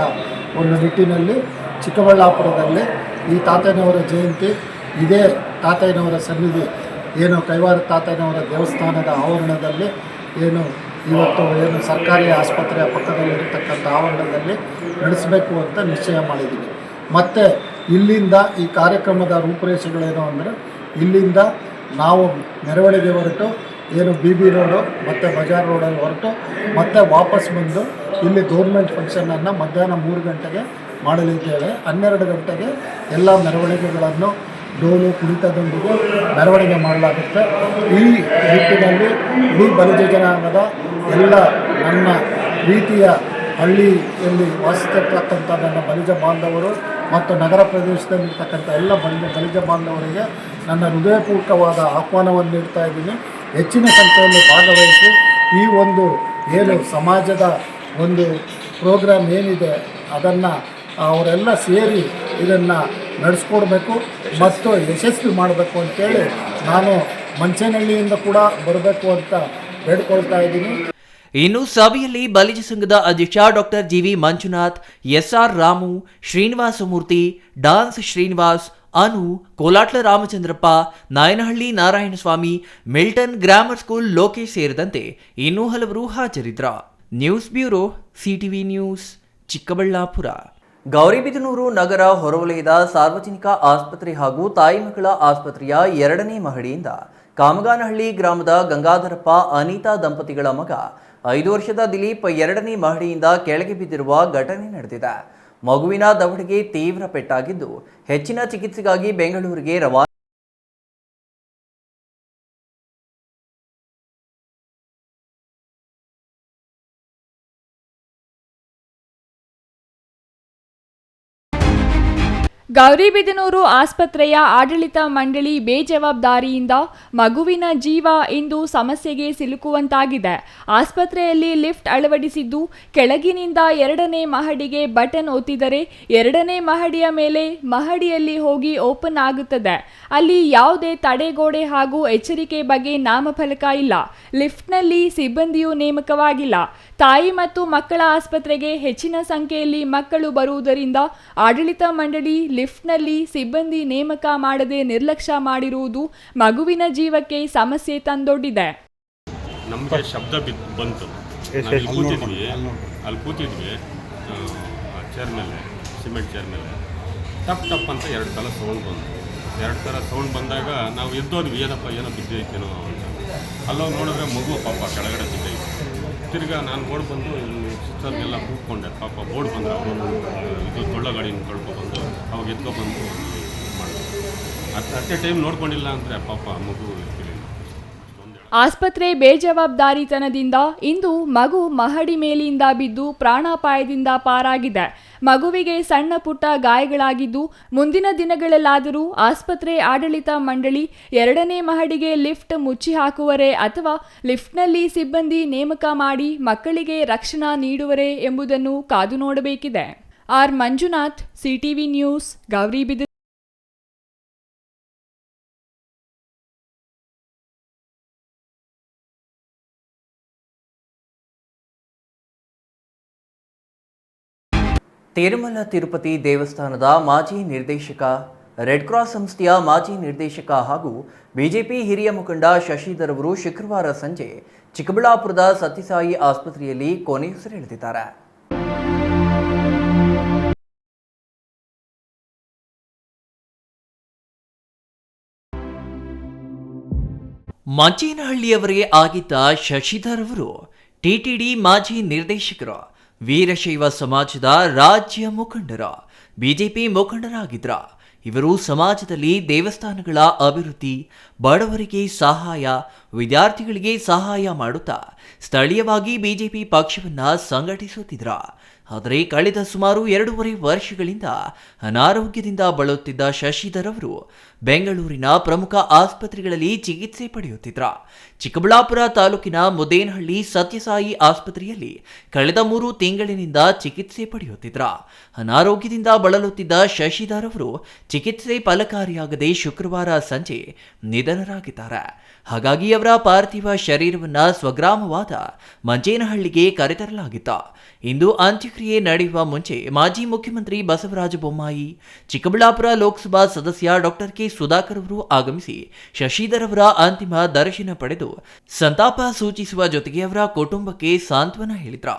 ಒಂದು ನಿಟ್ಟಿನಲ್ಲಿ ಚಿಕ್ಕಬಳ್ಳಾಪುರದಲ್ಲಿ ಈ ತಾತಯ್ಯನವರ ಜಯಂತಿ ಇದೇ ತಾತಯ್ಯನವರ ಸನ್ನಿಧಿ ಏನು ಕೈವಾರ ತಾತಯ್ಯನವರ ದೇವಸ್ಥಾನದ ಆವರಣದಲ್ಲಿ ಏನು ಇವತ್ತು ಏನು ಸರ್ಕಾರಿ ಆಸ್ಪತ್ರೆಯ ಪಕ್ಕದಲ್ಲಿರತಕ್ಕಂಥ ಆವರಣದಲ್ಲಿ ನಡೆಸಬೇಕು ಅಂತ ನಿಶ್ಚಯ ಮಾಡಿದ್ದೀವಿ. ಮತ್ತು ಇಲ್ಲಿಂದ ಈ ಕಾರ್ಯಕ್ರಮದ ರೂಪುರೇಷೆಗಳೇನು ಅಂದರೆ, ಇಲ್ಲಿಂದ ನಾವು ಮೆರವಣಿಗೆ ಹೊರಟು ಏನು BB ರೋಡು ಮತ್ತು ಬಜಾರ್ ರೋಡಲ್ಲಿ ಹೊರಟು ಮತ್ತೆ ವಾಪಸ್ ಬಂದು ಇಲ್ಲಿ ಗೌರ್ಮೆಂಟ್ ಫಂಕ್ಷನನ್ನು ಮಧ್ಯಾಹ್ನ 3 ಗಂಟೆಗೆ ಮಾಡಲಿದ್ದೇವೆ. 12 ಗಂಟೆಗೆ ಎಲ್ಲ ಮೆರವಣಿಗೆಗಳನ್ನು ಡೋಲು ಕುಣಿತದೊಂದಿಗೆ ಮೆರವಣಿಗೆ ಮಾಡಲಾಗುತ್ತೆ. ಈ ನಿಟ್ಟಿನಲ್ಲಿ ಇಡೀ ಬಲಿಜ ಜನಾಂಗದ ಎಲ್ಲ ನನ್ನ ರೀತಿಯ ಹಳ್ಳಿಯಲ್ಲಿ ವಾಸಿಸತಕ್ಕಂಥ ನನ್ನ ಬಲಿಜ ಬಾಂಧವರು ಮತ್ತು ನಗರ ಪ್ರದೇಶದಲ್ಲಿರ್ತಕ್ಕಂಥ ಎಲ್ಲ ಬಲಿಜ ಬಾಂಧವರಿಗೆ ನನ್ನ ಹೃದಯಪೂರ್ವಕವಾದ ಆಹ್ವಾನವನ್ನು ನೀಡ್ತಾ ಇದ್ದೀನಿ. ಹೆಚ್ಚಿನ ಸಂಖ್ಯೆಯಲ್ಲಿ ಭಾಗವಹಿಸಿ ಈ ಒಂದು ಏನು ಸಮಾಜದ ಒಂದು ಪ್ರೋಗ್ರಾಮ್ ಏನಿದೆ ಅದನ್ನು ಅವರೆಲ್ಲ ಸೇರಿ ಇದನ್ನು ನಡೆಸ್ಕೊಡ್ಬೇಕು ಮತ್ತು ಯಶಸ್ವಿ ಮಾಡಬೇಕು ಅಂತೇಳಿ ನಾನು ಮಂಚೇನಹಳ್ಳಿಯಿಂದ ಕೂಡ ಬರಬೇಕು ಅಂತ ಬೇಡ್ಕೊಳ್ತಾ ಇದ್ದೀನಿ. ಇನ್ನು ಸಭೆಯಲ್ಲಿ ಬಲಿಜ ಸಂಘದ ಅಧ್ಯಕ್ಷ doctor GV Manjunath, SR Ramu, Srinivasamurthy, dance Srinivas, Anu, Kolatla Ramachandrappa, Nayanahalli Narayanaswamy, Milton grammar school Lokesh ಸೇರಿದಂತೆ ಇನ್ನೂ ಹಲವರು ಹಾಜರಿದ್ದರು. News bureau, CTV news, Chikkaballapura. Gauribidanur ನಗರ ಹೊರವಲಯದ ಸಾರ್ವಜನಿಕ ಆಸ್ಪತ್ರೆ ಹಾಗೂ ತಾಯಿ ಮಕ್ಕಳ ಆಸ್ಪತ್ರೆಯ 2ನೇ ಮಹಡಿಯಿಂದ ಕಾಮಗಾನಹಳ್ಳಿ ಗ್ರಾಮದ ಗಂಗಾಧರಪ್ಪ ಅನಿತಾ ದಂಪತಿಗಳ ಮಗ 5 ವರ್ಷದ ದಿಲೀಪ್ 2ನೇ ಮಹಡಿಯಿಂದ ಕೆಳಗೆ ಬಿದ್ದಿರುವ ಘಟನೆ ನಡೆದಿದೆ. ಮಗುವಿನ ದವಡೆಗೆ ತೀವ್ರ ಪೆಟ್ಟಾಗಿದ್ದು ಹೆಚ್ಚಿನ ಚಿಕಿತ್ಸೆಗಾಗಿ ಬೆಂಗಳೂರಿಗೆ ರವಾನೆ. ಗೌರಿಬಿದನೂರು ಆಸ್ಪತ್ರೆಯ ಆಡಳಿತ ಮಂಡಳಿ ಬೇಜವಾಬ್ದಾರಿಯಿಂದ ಮಗುವಿನ ಜೀವ ಇಂದು ಸಮಸ್ಯೆಗೆ ಸಿಲುಕುವಂತಾಗಿದೆ. ಆಸ್ಪತ್ರೆಯಲ್ಲಿ ಲಿಫ್ಟ್ ಅಳವಡಿಸಿದ್ದು ಕೆಳಗಿನಿಂದ 2ನೇ ಮಹಡಿಗೆ ಬಟನ್ ಒತ್ತಿದರೆ 2ನೇ ಮಹಡಿಯ ಮೇಲೆ ಮಹಡಿಯಲ್ಲಿ ಹೋಗಿ ಓಪನ್ ಆಗುತ್ತದೆ. ಅಲ್ಲಿ ಯಾವುದೇ ತಡೆಗೋಡೆ ಹಾಗೂ ಎಚ್ಚರಿಕೆ ಬಗ್ಗೆ ನಾಮಫಲಕ ಇಲ್ಲ. ಲಿಫ್ಟ್ನಲ್ಲಿ ಸಿಬ್ಬಂದಿಯೂ ನೇಮಕವಾಗಿಲ್ಲ. ತಾಯಿ ಮತ್ತು ಮಕ್ಕಳ ಆಸ್ಪತ್ರೆಗೆ ಹೆಚ್ಚಿನ ಸಂಖ್ಯೆಯಲ್ಲಿ ಮಕ್ಕಳು ಬರುವುದರಿಂದ ಆಡಳಿತ ಮಂಡಳಿ ಲಿಫ್ಟ್ನಲ್ಲಿ ಸಿಬ್ಬಂದಿ ನೇಮಕ ಮಾಡದೆ ನಿರ್ಲಕ್ಷ್ಯ ಮಾಡಿರುವುದು ಮಗುವಿನ ಜೀವಕ್ಕೆ ಸಮಸ್ಯೆ ತಂದೊಡ್ಡಿದೆ. ನಮಗೆ ಶಬ್ದ ಬಂತು, ಅಲ್ಲಿ ಕೂತಿದ್ವಿ ಚೇರ್ ಮೇಲೆ, ಸಿಮೆಂಟ್ ಚೇರ್ ಮೇಲೆ ಟಪ್ ಟಪ್ ಅಂತ 2 ಸಲ ಸೌಂಡ್ ಬಂತು. 2 ಥರ ಸೌಂಡ್ ಬಂದಾಗ ನಾವು ಎದ್ದೋದ್ವಿ, ಏನಪ್ಪ ಏನೋ ಬಿದ್ದೈತೇನೋ ಅಂತ. ಅಲ್ಲೋಗಿ ನೋಡಿದ್ರೆ ಮಗು ಪಾಪ ಕೆಳಗಡೆ ಬಿದ್ದೈತೆ. ತಿರ್ಗಾ ನಾನು ಓಡಿ ಬಂದು ಸಿಸ್ಟರ್ಗೆಲ್ಲ ಕೂತ್ಕೊಂಡೆ. ಪಾಪ ಬೋರ್ಡ್ ಬಂದರೆ ಅವರು ಇದು ತೊಳ್ಳ ಗಾಡಿನ ತೊಳ್ಕೊಬಂದು ಅವಾಗ ಎತ್ಕೊಬಂದು ಮಾಡಿದ್ರು. ಅಷ್ಟೇ ಟೈಮ್ ನೋಡ್ಕೊಂಡಿಲ್ಲ ಅಂದರೆ ಪಾಪ ಮಗು ಇರ್ತಿರಲಿಲ್ಲ. ಆಸ್ಪತ್ರೆ ಬೇಜವಾಬ್ದಾರಿತನದಿಂದ ಇಂದು ಮಗು ಮಹಡಿ ಮೇಲಿಂದ ಬಿದ್ದು ಪ್ರಾಣಾಪಾಯದಿಂದ ಪಾರಾಗಿದೆ. ಮಗುವಿಗೆ ಸಣ್ಣ ಪುಟ್ಟ ಗಾಯಗಳಾಗಿದ್ದು ಮುಂದಿನ ದಿನಗಳಲ್ಲಾದರೂ ಆಸ್ಪತ್ರೆ ಆಡಳಿತ ಮಂಡಳಿ 2ನೇ ಮಹಡಿಗೆ ಲಿಫ್ಟ್ ಮುಚ್ಚಿ ಹಾಕುವರೇ ಅಥವಾ ಲಿಫ್ಟ್ನಲ್ಲಿ ಸಿಬ್ಬಂದಿ ನೇಮಕ ಮಾಡಿ ಮಕ್ಕಳಿಗೆ ರಕ್ಷಣಾ ನೀಡುವರೇ ಎಂಬುದನ್ನು ಕಾದು ನೋಡಬೇಕಿದೆ. R Manjunath, CTV news, Gauribidanur. Tirumala Tirupati ದೇವಸ್ಥಾನದ ಮಾಜಿ ನಿರ್ದೇಶಕ, ರೆಡ್ ಕ್ರಾಸ್ ಸಂಸ್ಥೆಯ ಮಾಜಿ ನಿರ್ದೇಶಕ ಹಾಗೂ ಬಿಜೆಪಿ ಹಿರಿಯ ಮುಖಂಡ ಶಶಿಧರ್ ಅವರು ಶುಕ್ರವಾರ ಸಂಜೆ ಚಿಕ್ಕಬಳ್ಳಾಪುರದ ಸತ್ಯಸಾಯಿ ಆಸ್ಪತ್ರೆಯಲ್ಲಿ ಕೊನೆಯುಸಿರೆಳೆದಿದ್ದಾರೆ. ಮಂಚೇನಹಳ್ಳಿಯವರೇ ಆಗಿದ್ದ ಶಶಿಧರ್ ಅವರು ಟಿಟಿಡಿ ಮಾಜಿ ನಿರ್ದೇಶಕರು, ವೀರಶೈವ ಸಮಾಜದ ರಾಜ್ಯ ಮುಖಂಡರ, ಬಿಜೆಪಿ ಮುಖಂಡರಾಗಿದ್ರ. ಇವರು ಸಮಾಜದಲ್ಲಿ ದೇವಸ್ಥಾನಗಳ ಅಭಿವೃದ್ಧಿ, ಬಡವರಿಗೆ ಸಹಾಯ, ವಿದ್ಯಾರ್ಥಿಗಳಿಗೆ ಸಹಾಯ ಮಾಡುತ್ತಾ ಸ್ಥಳೀಯವಾಗಿ ಬಿಜೆಪಿ ಪಕ್ಷವನ್ನು ಸಂಘಟಿಸುತ್ತಿದ್ರ. ಆದರೆ ಕಳೆದ ಸುಮಾರು 2.5 ವರ್ಷಗಳಿಂದ ಅನಾರೋಗ್ಯದಿಂದ ಬಳಲುತ್ತಿದ್ದ ಶಶಿಧರ್ ಅವರು ಬೆಂಗಳೂರಿನ ಪ್ರಮುಖ ಆಸ್ಪತ್ರೆಗಳಲ್ಲಿ ಚಿಕಿತ್ಸೆ ಪಡೆಯುತ್ತಿದ್ರ. ಚಿಕ್ಕಬಳ್ಳಾಪುರ ತಾಲೂಕಿನ ಮುದ್ದೇನಹಳ್ಳಿ ಸತ್ಯಸಾಯಿ ಆಸ್ಪತ್ರೆಯಲ್ಲಿ ಕಳೆದ 3 ತಿಂಗಳಿನಿಂದ ಚಿಕಿತ್ಸೆ ಪಡೆಯುತ್ತಿದ್ರ. ಅನಾರೋಗ್ಯದಿಂದ ಬಳಲುತ್ತಿದ್ದ ಶಶಿಧರ್ ಅವರು ಚಿಕಿತ್ಸೆ ಫಲಕಾರಿಯಾಗದೆ ಶುಕ್ರವಾರ ಸಂಜೆ ನಿಧನರಾಗಿದ್ದಾರೆ. ಹಾಗಾಗಿ ಅವರ ಪಾರ್ಥಿವ ಶರೀರವನ್ನ ಸ್ವಗ್ರಾಮವಾದ ಮಂಚೇನಹಳ್ಳಿಗೆ ಕರೆತರಲಾಗಿತ್ತು. ಇಂದು ಅಂತ್ಯಕ್ರಿಯೆ ನಡೆಯುವ ಮುಂಚೆ ಮಾಜಿ ಮುಖ್ಯಮಂತ್ರಿ ಬಸವರಾಜ ಬೊಮ್ಮಾಯಿ, ಚಿಕ್ಕಬಳ್ಳಾಪುರ ಲೋಕಸಭಾ ಸದಸ್ಯ ಡಾಕ್ಟರ್ ಕೆ ಸುಧಾಕರ್ ಅವರು ಆಗಮಿಸಿ ಶಶಿಧರ್ ಅವರ ಅಂತಿಮ ದರ್ಶನ ಪಡೆದು ಸಂತಾಪ ಸೂಚಿಸುವ ಜೊತೆಗೆ ಅವರ ಕುಟುಂಬಕ್ಕೆ ಸಾಂತ್ವನ ಹೇಳಿದ್ರು.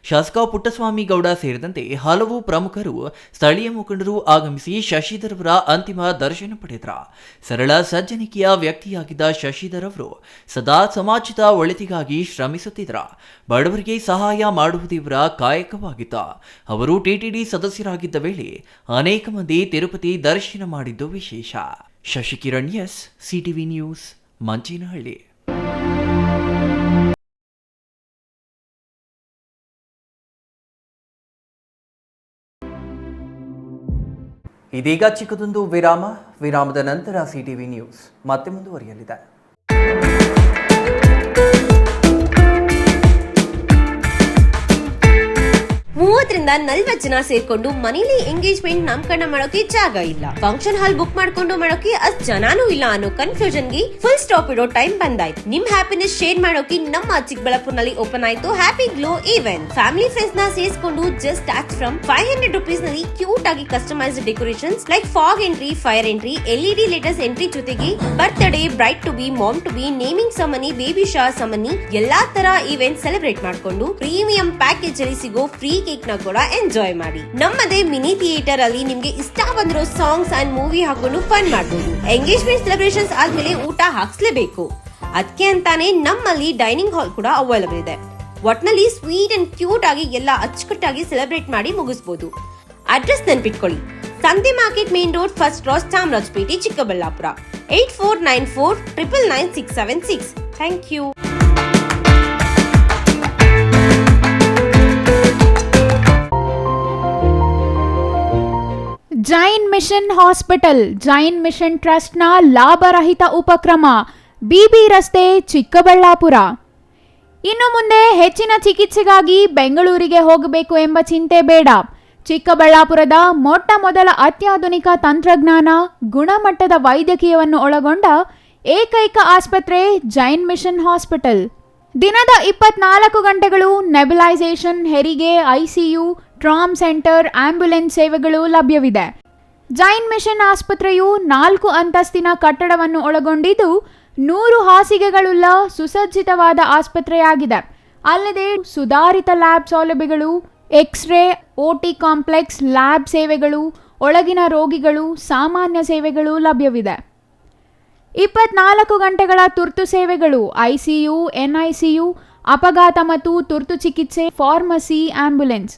ಶಾಸಕ ಪುಟ್ಟಸ್ವಾಮಿ ಗೌಡ ಸೇರಿದಂತೆ ಹಲವು ಪ್ರಮುಖರು ಸ್ಥಳೀಯ ಮುಖಂಡರು ಆಗಮಿಸಿ ಶಶಿಧರ್ ಅವರ ಅಂತಿಮ ದರ್ಶನ ಪಡೆದರು. ಸರಳ ಸಜ್ಜನಿಕೆಯ ವ್ಯಕ್ತಿಯಾಗಿದ್ದ ಶಶಿಧರ್ ಅವರು ಸದಾ ಸಮಾಜದ ಒಳಿತಿಗಾಗಿ ಶ್ರಮಿಸುತ್ತಿದ್ದರು. ಬಡವರಿಗೆ ಸಹಾಯ ಮಾಡುವುದೇ ಇವರ ಕಾಯಕವಾಗಿತ್ತು. ಅವರು ಟಿಟಿಡಿ ಸದಸ್ಯರಾಗಿದ್ದ ವೇಳೆ ಅನೇಕ ಮಂದಿ ತಿರುಪತಿ ದರ್ಶನ ಮಾಡಿದ್ದು ವಿಶೇಷ. Shashikiran S, CTV news, Manchenahalli. ಇದೀಗ ಚಿಕ್ಕದೊಂದು ವಿರಾಮದ ನಂತರ ಸಿಟಿವಿ ನ್ಯೂಸ್ ಮತ್ತೆ ಮುಂದುವರಿಯಲಿದೆ. 30-40 ಜನ ಸೇರ್ಕೊಂಡು ಮನೇಲಿ ಎಂಗೇಜ್ಮೆಂಟ್ ನಾಮಕರಣ ಮಾಡೋಕೆ ಜಾಗ ಇಲ್ಲ, ಫಂಕ್ಷನ್ ಹಾಲ್ ಬುಕ್ ಮಾಡ್ಕೊಂಡು ಮಾಡೋಕೆ ಅಷ್ಟ್ ಜನಾನೂ ಇಲ್ಲ ಅನ್ನೋ ಕನ್ಫ್ಯೂಷನ್ ಗೆ ಫುಲ್ ಸ್ಟಾಪ್ ಇಡೋ ಟೈಮ್ ಬಂದಾಯ್ತು. ನಿಮ್ ಹ್ಯಾಪಿನೆಸ್ ಶೇರ್ ಮಾಡೋಕೆ ನಮ್ಮ ಚಿಕ್ಕಬಳ್ಳಾಪುರನಲ್ಲಿ ಓಪನ್ ಆಯ್ತು happy glow event. Family friends ನ ಸೇರಿಸಿಕೊಂಡು ಜಸ್ಟ್ ಸ್ಟಾರ್ಟ್ ಫ್ರಮ್ 500 rupees ನಲ್ಲಿ ಕ್ಯೂಟ್ ಆಗಿ customised decorations like fog entry, fire entry, LED latest entry ಜೊತೆಗೆ birthday, bride to be, mom to be, naming ceremony, baby shower ceremony ಎಲ್ಲಾ ತರ event celebrate ಮಾಡ್ಕೊಂಡು premium package ಅಲ್ಲಿ ಸಿಗೋ free cake ನ ಕೂಡ ಎಂಜಾಯ್ ಮಾಡಿ. ನಮ್ಮದೇ ಮಿನಿ ಥಿಯೇಟರ್ ಅಲ್ಲಿ ನಿಮ್ಗೆ ಇಷ್ಟ ಬಂದಿರೋ ಸಾಂಗ್ಸ್ ಅಂಡ್ ಮೂವಿ ಹಾಕೊಂಡು ಫನ್ ಮಾಡಬಹುದು. ಎಂಗೇಜ್ಮೆಂಟ್ ಸೆಲೆಬ್ರೇಷನ್ಸ್ ಆದ್ಮೇಲೆ ಊಟ ಹಾಕ್ಸ್ಲೇಬೇಕು. ಅದಕ್ಕೆ ಅಂತಾನೆ ನಮ್ಮಲ್ಲಿ ಡೈನಿಂಗ್ ಹಾಲ್ ಕೂಡ ಅವೈಲೇಬಲ್ ಇದೆ. ಒಟ್ನಲ್ಲಿ ಸ್ವೀಟ್ ಅಂಡ್ ಕ್ಯೂಟ್ ಆಗಿ ಎಲ್ಲ ಅಚ್ಚುಕಟ್ಟಾಗಿ ಸೆಲೆಬ್ರೇಟ್ ಮಾಡಿ ಮುಗಿಸಬಹುದು. ಅಡ್ರೆಸ್ ನೆನ್ಪಿಟ್ಕೊಳ್ಳಿ, ಸಂತೆ market main road, first cross, Chamarajpet, Chikkaballapur. 8494999676. Thank you. Jain mission hospital, Jain mission ಟ್ರಸ್ಟ್ನ ಲಾಭರಹಿತ ಉಪಕ್ರಮ, ಬಿಬಿ ರಸ್ತೆ, ಚಿಕ್ಕಬಳ್ಳಾಪುರ. ಇನ್ನು ಮುಂದೆ ಹೆಚ್ಚಿನ ಚಿಕಿತ್ಸೆಗಾಗಿ ಬೆಂಗಳೂರಿಗೆ ಹೋಗಬೇಕು ಎಂಬ ಚಿಂತೆ ಬೇಡ. ಚಿಕ್ಕಬಳ್ಳಾಪುರದ ಮೊಟ್ಟ ಮೊದಲ ಅತ್ಯಾಧುನಿಕ ತಂತ್ರಜ್ಞಾನ, ಗುಣಮಟ್ಟದ ವೈದ್ಯಕೀಯವನ್ನು ಒಳಗೊಂಡ ಏಕೈಕ ಆಸ್ಪತ್ರೆ ಜೈನ್ ಮಿಷನ್ ಹಾಸ್ಪಿಟಲ್. ದಿನದ 24 ಗಂಟೆಗಳು ನೆಬುಲೈಸೇಷನ್, ಹೆರಿಗೆ, ಐಸಿಯು, ಟ್ರಾಮ್ ಸೆಂಟರ್, ಆಂಬ್ಯುಲೆನ್ಸ್ ಸೇವೆಗಳು ಲಭ್ಯವಿದೆ. ಜೈನ್ ಮಿಷನ್ ಆಸ್ಪತ್ರೆಯು 4 ಅಂತಸ್ತಿನ ಕಟ್ಟಡವನ್ನು ಒಳಗೊಂಡಿದ್ದು 100 ಹಾಸಿಗೆಗಳುಳ್ಳ ಸುಸಜ್ಜಿತವಾದ ಆಸ್ಪತ್ರೆಯಾಗಿದೆ. ಅಲ್ಲದೆ ಸುಧಾರಿತ ಲ್ಯಾಬ್ ಸೌಲಭ್ಯಗಳು, ಎಕ್ಸ್ರೇ, OT ಕಾಂಪ್ಲೆಕ್ಸ್, ಲ್ಯಾಬ್ ಸೇವೆಗಳು, ಒಳಗಿನ ರೋಗಿಗಳು, ಸಾಮಾನ್ಯ ಸೇವೆಗಳು ಲಭ್ಯವಿದೆ. 24 ಗಂಟೆಗಳ ತುರ್ತು ಸೇವೆಗಳು, ಐಸಿಯು, NICU, ಅಪಘಾತ ಮತ್ತು ತುರ್ತು ಚಿಕಿತ್ಸೆ, ಫಾರ್ಮಸಿ, ಆಂಬ್ಯುಲೆನ್ಸ್.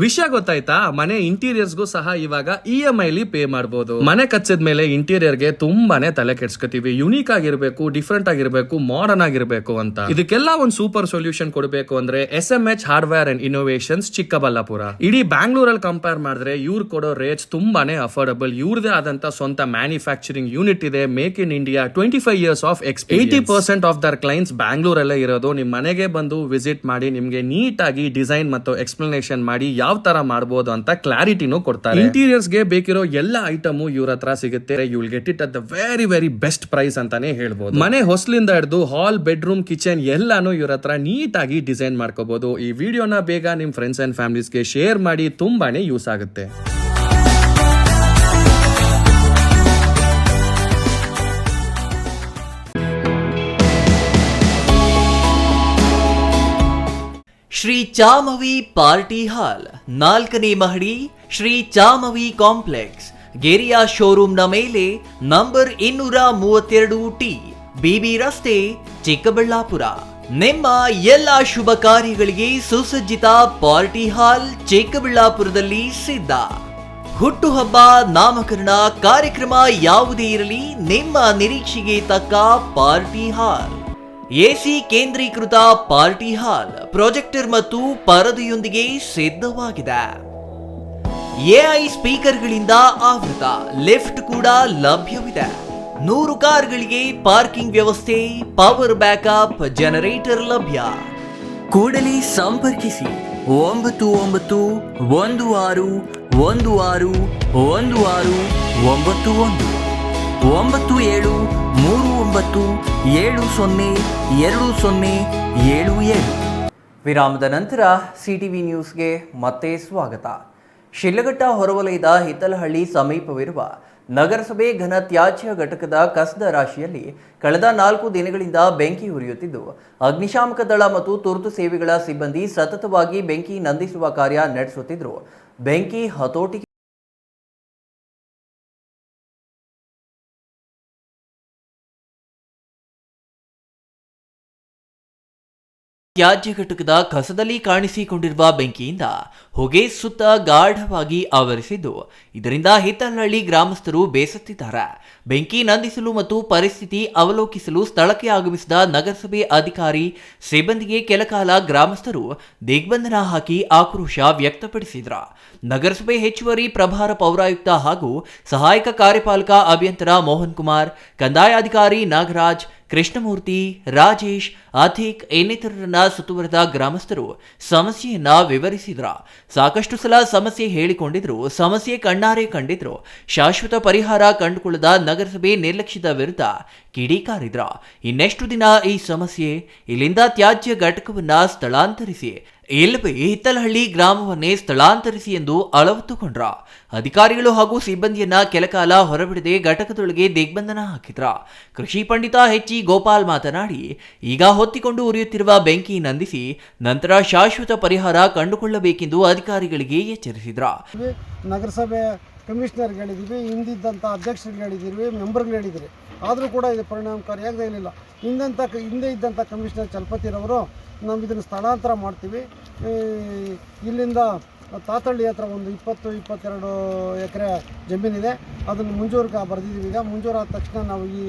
ವಿಷಯ ಗೊತ್ತಾಯ್ತಾ? ಮನೆ ಇಂಟೀರಿಯರ್ಸ್ಗೂ ಸಹ ಇವಾಗ EMI ಪೇ ಮಾಡಬಹುದು. ಮನೆ ಕಚ್ಚಿದ ಮೇಲೆ ಇಂಟೀರಿಯರ್ಗೆ ತುಂಬಾನೇ ತಲೆ ಕೆಡ್ಸ್ಕೊತೀವಿ. ಯುನೀಕ್ ಆಗಿರ್ಬೇಕು, ಡಿಫ್ರೆಂಟ್ ಆಗಿರ್ಬೇಕು, ಮಾಡರ್ನ್ ಆಗಿರ್ಬೇಕು ಅಂತ. ಇದಕ್ಕೆಲ್ಲ ಒಂದು ಸೂಪರ್ ಸೊಲ್ಯೂಷನ್ ಕೊಡಬೇಕು ಅಂದ್ರೆ SMH hardware and innovations Chikkaballapur. ಇಡೀ ಬ್ಯಾಂಗ್ಳೂರಲ್ಲಿ ಕಂಪೇರ್ ಮಾಡಿದ್ರೆ ಇವ್ರು ಕೊಡೋ ರೇಟ್ಸ್ ತುಂಬಾನೇ ಅಫೋರ್ಡಬಲ್. ಇವ್ರದೇ ಆದಂತ ಸ್ವಂತ ಮ್ಯಾನುಫ್ಯಾಕ್ಚರಿಂಗ್ ಯೂನಿಟ್ ಇದೆ. Make in India, 25 years of experience. 80% of their clients ಬ್ಯಾಂಗ್ಳೂರಲ್ಲೇ ಇರೋದು. ನಿಮ್ ಮನೆಗೆ ಬಂದು ವಿಸಿಟ್ ಮಾಡಿ ನಿಮ್ಗೆ ನೀಟ್ ಆಗಿ ಡಿಸೈನ್ ಮತ್ತು ಎಕ್ಸ್ಪ್ಲನೇಷನ್ ಮಾಡಿ ಯಾವ ತರ ಮಾಡಬಹುದು ಅಂತ ಕ್ಲಾರಿಟಿನೂ ಕೊಡ್ತಾರೆ. ಇಂಟೀರಿಯರ್ಸ್ ಗೆ ಬೇಕಿರೋ ಎಲ್ಲ ಐಟಮ್ ಇವ್ರ ಹತ್ರ ಸಿಗುತ್ತೆ. You will get it at the very very best price ಅಂತಾನೆ ಹೇಳ್ಬೋದು. ಮನೆ ಹೊಸಲಿಂದ ಹಿಡಿದು ಹಾಲ್, ಬೆಡ್ರೂಮ್, ಕಿಚನ್ ಎಲ್ಲಾನು ಇವ್ರ ಹತ್ರ ನೀಟ್ ಆಗಿ ಡಿಸೈನ್ ಮಾಡ್ಕೋಬಹುದು. ಈ ವಿಡಿಯೋನ ಬೇಗ ನಿಮ್ ಫ್ರೆಂಡ್ಸ್ ಅಂಡ್ ಫ್ಯಾಮಿಲೀಸ್ಗೆ ಶೇರ್ ಮಾಡಿ, ತುಂಬಾನೇ ಯೂಸ್ ಆಗುತ್ತೆ. ಶ್ರೀ ಚಾಮವಿ ಪಾರ್ಟಿ ಹಾಲ್, 4ನೇ ಮಹಡಿ, ಶ್ರೀ ಚಾಮವಿ ಕಾಂಪ್ಲೆಕ್ಸ್, ಗೆರಿಯಾ ಶೋರೂಮ್ನ ಮೇಲೆ, ನಂಬರ್ 232T, ಬಿಬಿ ರಸ್ತೆ, ಚಿಕ್ಕಬಳ್ಳಾಪುರ. ನಿಮ್ಮ ಎಲ್ಲ ಶುಭ ಕಾರ್ಯಗಳಿಗೆ ಸುಸಜ್ಜಿತ ಪಾರ್ಟಿ ಹಾಲ್ ಚಿಕ್ಕಬಳ್ಳಾಪುರದಲ್ಲಿ ಸಿದ್ಧ. ಹುಟ್ಟುಹಬ್ಬ, ನಾಮಕರಣ, ಕಾರ್ಯಕ್ರಮ ಯಾವುದೇ ಇರಲಿ, ನಿಮ್ಮ ನಿರೀಕ್ಷೆಗೆ ತಕ್ಕ ಪಾರ್ಟಿ ಹಾಲ್. AC ಕೇಂದ್ರೀಕೃತ ಪಾರ್ಟಿ ಹಾಲ್, ಪ್ರೊಜೆಕ್ಟರ್ ಮತ್ತು ಪರದೆಯೊಂದಿಗೆ ಸಿದ್ಧವಾಗಿದೆ. AI ಸ್ಪೀಕರ್ಗಳಿಂದ ಆವೃತ, ಲಿಫ್ಟ್ ಕೂಡ ಲಭ್ಯವಿದೆ. 100 ಕಾರ್ಗಳಿಗೆ ಪಾರ್ಕಿಂಗ್ ವ್ಯವಸ್ಥೆ, ಪವರ್ ಬ್ಯಾಕಪ್, ಜನರೇಟರ್ ಲಭ್ಯ. ಕೂಡಲೇ ಸಂಪರ್ಕಿಸಿ 9916161691 9739702077. ವಿರಾಮದ ನಂತರ ಸಿಟಿವಿ ನ್ಯೂಸ್ಗೆ ಮತ್ತೆ ಸ್ವಾಗತ. ಶಿಡ್ಲಘಟ್ಟ ಹೊರವಲಯದ ಹಿತ್ತಲಹಳ್ಳಿ ಸಮೀಪವಿರುವ ನಗರಸಭೆ ಘನ ತ್ಯಾಜ್ಯ ಘಟಕದ ಕಸದ ರಾಶಿಯಲ್ಲಿ ಕಳೆದ 4 ದಿನಗಳಿಂದ ಬೆಂಕಿ ಉರಿಯುತ್ತಿದ್ದು, ಅಗ್ನಿಶಾಮಕ ದಳ ಮತ್ತು ತುರ್ತು ಸೇವೆಗಳ ಸಿಬ್ಬಂದಿ ಸತತವಾಗಿ ಬೆಂಕಿ ನಂದಿಸುವ ಕಾರ್ಯ ನಡೆಸುತ್ತಿದ್ದರು. ಬೆಂಕಿ ಹತೋಟಿಗೆ ತ್ಯಾಜ್ಯ ಘಟಕದ ಕಸದಲ್ಲಿ ಕಾಣಿಸಿಕೊಂಡಿರುವ ಬೆಂಕಿಯಿಂದ ಹೊಗೆ ಸುತ್ತ ಗಾಢವಾಗಿ ಆವರಿಸಿದ್ದು, ಇದರಿಂದ ಹಿತ್ತಲಹಳ್ಳಿ ಗ್ರಾಮಸ್ಥರು ಬೇಸತ್ತಿದ್ದಾರೆ. ಬೆಂಕಿ ನಂದಿಸಲು ಮತ್ತು ಪರಿಸ್ಥಿತಿ ಅವಲೋಕಿಸಲು ಸ್ಥಳಕ್ಕೆ ಆಗಮಿಸಿದ ನಗರಸಭೆ ಅಧಿಕಾರಿ ಸಿಬ್ಬಂದಿಗೆ ಕೆಲಕಾಲ ಗ್ರಾಮಸ್ಥರು ದಿಗ್ಬಂಧನ ಹಾಕಿ ಆಕ್ರೋಶ ವ್ಯಕ್ತಪಡಿಸಿದರು. ನಗರಸಭೆ ಹೆಚ್ಚುವರಿ ಪ್ರಭಾರ ಪೌರಾಯುಕ್ತ ಹಾಗೂ ಸಹಾಯಕ ಕಾರ್ಯಪಾಲಕ ಅಭಿಯಂತರ ಮೋಹನ್ ಕುಮಾರ್, ಕಂದಾಯಾಧಿಕಾರಿ ನಾಗರಾಜ್, ಕೃಷ್ಣಮೂರ್ತಿ, ರಾಜೇಶ್, ಅಥಿಕ್ ಇನ್ನಿತರರನ್ನ ಸುತ್ತುವರೆದ ಗ್ರಾಮಸ್ಥರು ಸಮಸ್ಯೆಯನ್ನ ವಿವರಿಸಿದ್ರ. ಸಾಕಷ್ಟು ಸಲ ಸಮಸ್ಯೆ ಹೇಳಿಕೊಂಡಿದ್ರು, ಸಮಸ್ಯೆ ಕಣ್ಣಾರೆ ಕಂಡಿದ್ರು. ಶಾಶ್ವತ ಪರಿಹಾರ ಕಂಡುಕೊಳ್ಳದ ನಗರಸಭೆ ನಿರ್ಲಕ್ಷ್ಯದ ವಿರುದ್ಧ ಕಿಡಿಕಾರಿದ್ರ. ಇನ್ನೆಷ್ಟು ದಿನ ಈ ಸಮಸ್ಯೆ? ಇಲ್ಲಿಂದ ತ್ಯಾಜ್ಯ ಘಟಕವನ್ನ ಸ್ಥಳಾಂತರಿಸಿ, ಇಲ್ಲವೇ ಹಿತ್ತಲಹಳ್ಳಿ ಗ್ರಾಮವನ್ನೇ ಸ್ಥಳಾಂತರಿಸಿ ಎಂದು ಅಳವತ್ತುಕೊಂಡ್ರ. ಅಧಿಕಾರಿಗಳು ಹಾಗೂ ಸಿಬ್ಬಂದಿಯನ್ನ ಕೆಲಕಾಲ ಹೊರಬಿಡದೆ ಘಟಕದೊಳಗೆ ದಿಗ್ಬಂಧನ ಹಾಕಿದ್ರ. ಕೃಷಿ ಪಂಡಿತ ಎಚ್.ಇ. ಗೋಪಾಲ್ ಮಾತನಾಡಿ, ಈಗ ಹೊತ್ತಿಕೊಂಡು ಉರಿಯುತ್ತಿರುವ ಬೆಂಕಿ ನಂದಿಸಿ ನಂತರ ಶಾಶ್ವತ ಪರಿಹಾರ ಕಂಡುಕೊಳ್ಳಬೇಕೆಂದು ಅಧಿಕಾರಿಗಳಿಗೆ ಎಚ್ಚರಿಸಿದ್ರ. ನಗರಸಭೆ ಕಮಿಷನರ್ಗೆ ಹೇಳಿದ್ದೀವಿ, ಹಿಂದಿದ್ದಂಥ ಅಧ್ಯಕ್ಷರಿಗೆ ಹೇಳಿದ್ದೀವಿ, ಮೆಂಬರ್ಗಳು ಹೇಳಿದ್ದೀರಿ, ಆದರೂ ಕೂಡ ಇದು ಪರಿಣಾಮಕಾರಿಯಾಗದೇ ಇರಲಿಲ್ಲ. ಹಿಂದೆ ಇದ್ದಂಥ ಕಮಿಷನರ್ ಚಲಪತಿರವರು ನಾವು ಇದನ್ನು ಸ್ಥಳಾಂತರ ಮಾಡ್ತೀವಿ, ಇಲ್ಲಿಂದ ತಾತಳ್ಳಿ ಹತ್ರ ಒಂದು 20-22 ಎಕರೆ ಜಮೀನಿದೆ, ಅದನ್ನು ಮುಂಜೂರಿಗೆ ಬರೆದಿದ್ದೀವಿ. ಈಗ ಮಂಜೂರಾದ ತಕ್ಷಣ ನಾವು ಈ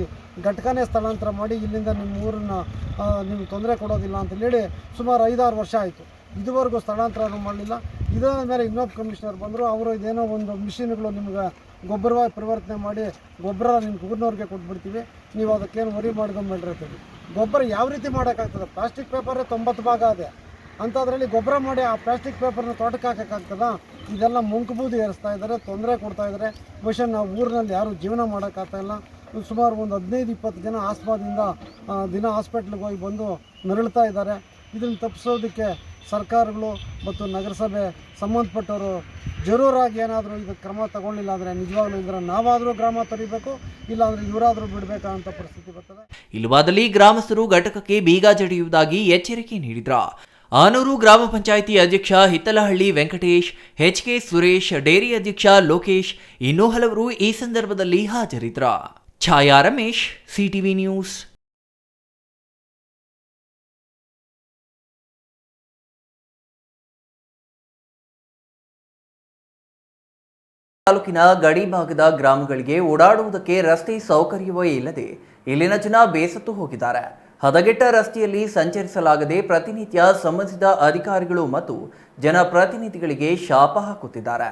ಘಟಕನೇ ಸ್ಥಳಾಂತರ ಮಾಡಿ ಇಲ್ಲಿಂದ ನಿಮ್ಮ ಊರನ್ನು ನಿಮ್ಗೆ ತೊಂದರೆ ಕೊಡೋದಿಲ್ಲ ಅಂತ ಹೇಳಿ ಸುಮಾರು 5-6 ವರ್ಷ ಆಯಿತು. ಇದುವರೆಗೂ ಸ್ಥಳಾಂತರನೂ ಮಾಡಲಿಲ್ಲ. ಇದಾದ ಮೇಲೆ ಇನ್ನೊಬ್ಬ ಕಮಿಷನರ್ ಬಂದರು, ಅವರು ಇದೇನೋ ಒಂದು ಮಿಷಿನ್ಗಳು ನಿಮ್ಗೆ ಗೊಬ್ಬರವಾಗಿ ಪರಿವರ್ತನೆ ಮಾಡಿ ಗೊಬ್ಬರ ನಿಮ್ಮ ಊರಿನವ್ರಿಗೆ ಕೊಟ್ಬಿಡ್ತೀವಿ, ನೀವು ಅದಕ್ಕೇನು ವರಿ ಮಾಡ್ಕೊಂಬೇಡ್ರಿ ಅಂತೇಳಿ. ಗೊಬ್ಬರ ಯಾವ ರೀತಿ ಮಾಡೋಕ್ಕಾಗ್ತದೆ? ಪ್ಲಾಸ್ಟಿಕ್ ಪೇಪರೇ 90 ಭಾಗ ಇದೆ ಅಂಥದ್ರಲ್ಲಿ ಗೊಬ್ಬರ ಮಾಡಿ ಆ ಪ್ಲಾಸ್ಟಿಕ್ ಪೇಪರ್ನ ತೋಟಕ್ಕೆ ಹಾಕೋಕ್ಕಾಗ್ತದ? ಇದೆಲ್ಲ ಮುಂಕುಬೂದಿ ಏರಿಸ್ತಾ ಇದ್ದಾರೆ, ತೊಂದರೆ ಕೊಡ್ತಾ ಇದ್ದಾರೆ. ಬಹುಶಃ ನಾವು ಊರಿನಲ್ಲಿ ಯಾರೂ ಜೀವನ ಮಾಡೋಕ್ಕಾಗ್ತಾಯಿಲ್ಲ. ಸುಮಾರು ಒಂದು 15-20 ಜನ ಆಸ್ಮಾದಿಂದ ದಿನ ಹಾಸ್ಪಿಟ್ಲಿಗೆ ಹೋಗಿ ಬಂದು ನರಳ್ತಾ ಇದ್ದಾರೆ. ಇದನ್ನು ತಪ್ಪಿಸೋದಕ್ಕೆ ಸರ್ಕಾರಗಳು ಮತ್ತು ನಗರಸಭೆ ಸಂಬಂಧಪಟ್ಟವರು ಜರೂರಾಗಿ ಏನಾದರೂ ಇದಕ್ಕೆ ಕ್ರಮ ತಗೊಳ್ಳಿಲ್ಲ ಅಂದರೆ ನಿಜವಾಗ್ಲೂ ಇದ್ರೆ ನಾವಾದರೂ ಗ್ರಾಮ ತೊರಿಬೇಕು, ಇಲ್ಲಾಂದರೆ ಇವರಾದರೂ ಬಿಡಬೇಕಾದಂಥ ಪರಿಸ್ಥಿತಿ ಬರ್ತದೆ. ಇಲ್ಲವಾದಲ್ಲಿ ಗ್ರಾಮಸ್ಥರು ಘಟಕಕ್ಕೆ ಬೀಗ ಜಡಿಯುವುದಾಗಿ ಎಚ್ಚರಿಕೆ ನೀಡಿದ್ರ. ಆನೂರು ಗ್ರಾಮ ಪಂಚಾಯಿತಿ ಅಧ್ಯಕ್ಷ ಹಿತ್ತಲಹಳ್ಳಿ ವೆಂಕಟೇಶ್, ಎಚ್.ಕೆ. ಸುರೇಶ್, ಡೇರಿ ಅಧ್ಯಕ್ಷ ಲೋಕೇಶ್, ಇನ್ನೂ ಹಲವರು ಈ ಸಂದರ್ಭದಲ್ಲಿ ಹಾಜರಿದ್ರ. ಛಾಯಾ ರಮೇಶ್, ಸಿಟಿವಿ ನ್ಯೂಸ್. ತಾಲೂಕಿನ ಗಡಿ ಭಾಗದ ಗ್ರಾಮಗಳಿಗೆ ಓಡಾಡುವುದಕ್ಕೆ ರಸ್ತೆ ಸೌಕರ್ಯವೇ ಇಲ್ಲದೆ ಇಲ್ಲಿನ ಜನ ಬೇಸತ್ತು ಹೋಗಿದ್ದಾರೆ. ಹದಗೆಟ್ಟ ರಸ್ತೆಯಲ್ಲಿ ಸಂಚರಿಸಲಾಗದೆ ಪ್ರತಿನಿತ್ಯ ಸಂಬಂಧಿಸಿದ ಅಧಿಕಾರಿಗಳು ಮತ್ತು ಜನಪ್ರತಿನಿಧಿಗಳಿಗೆ ಶಾಪ ಹಾಕುತ್ತಿದ್ದಾರೆ.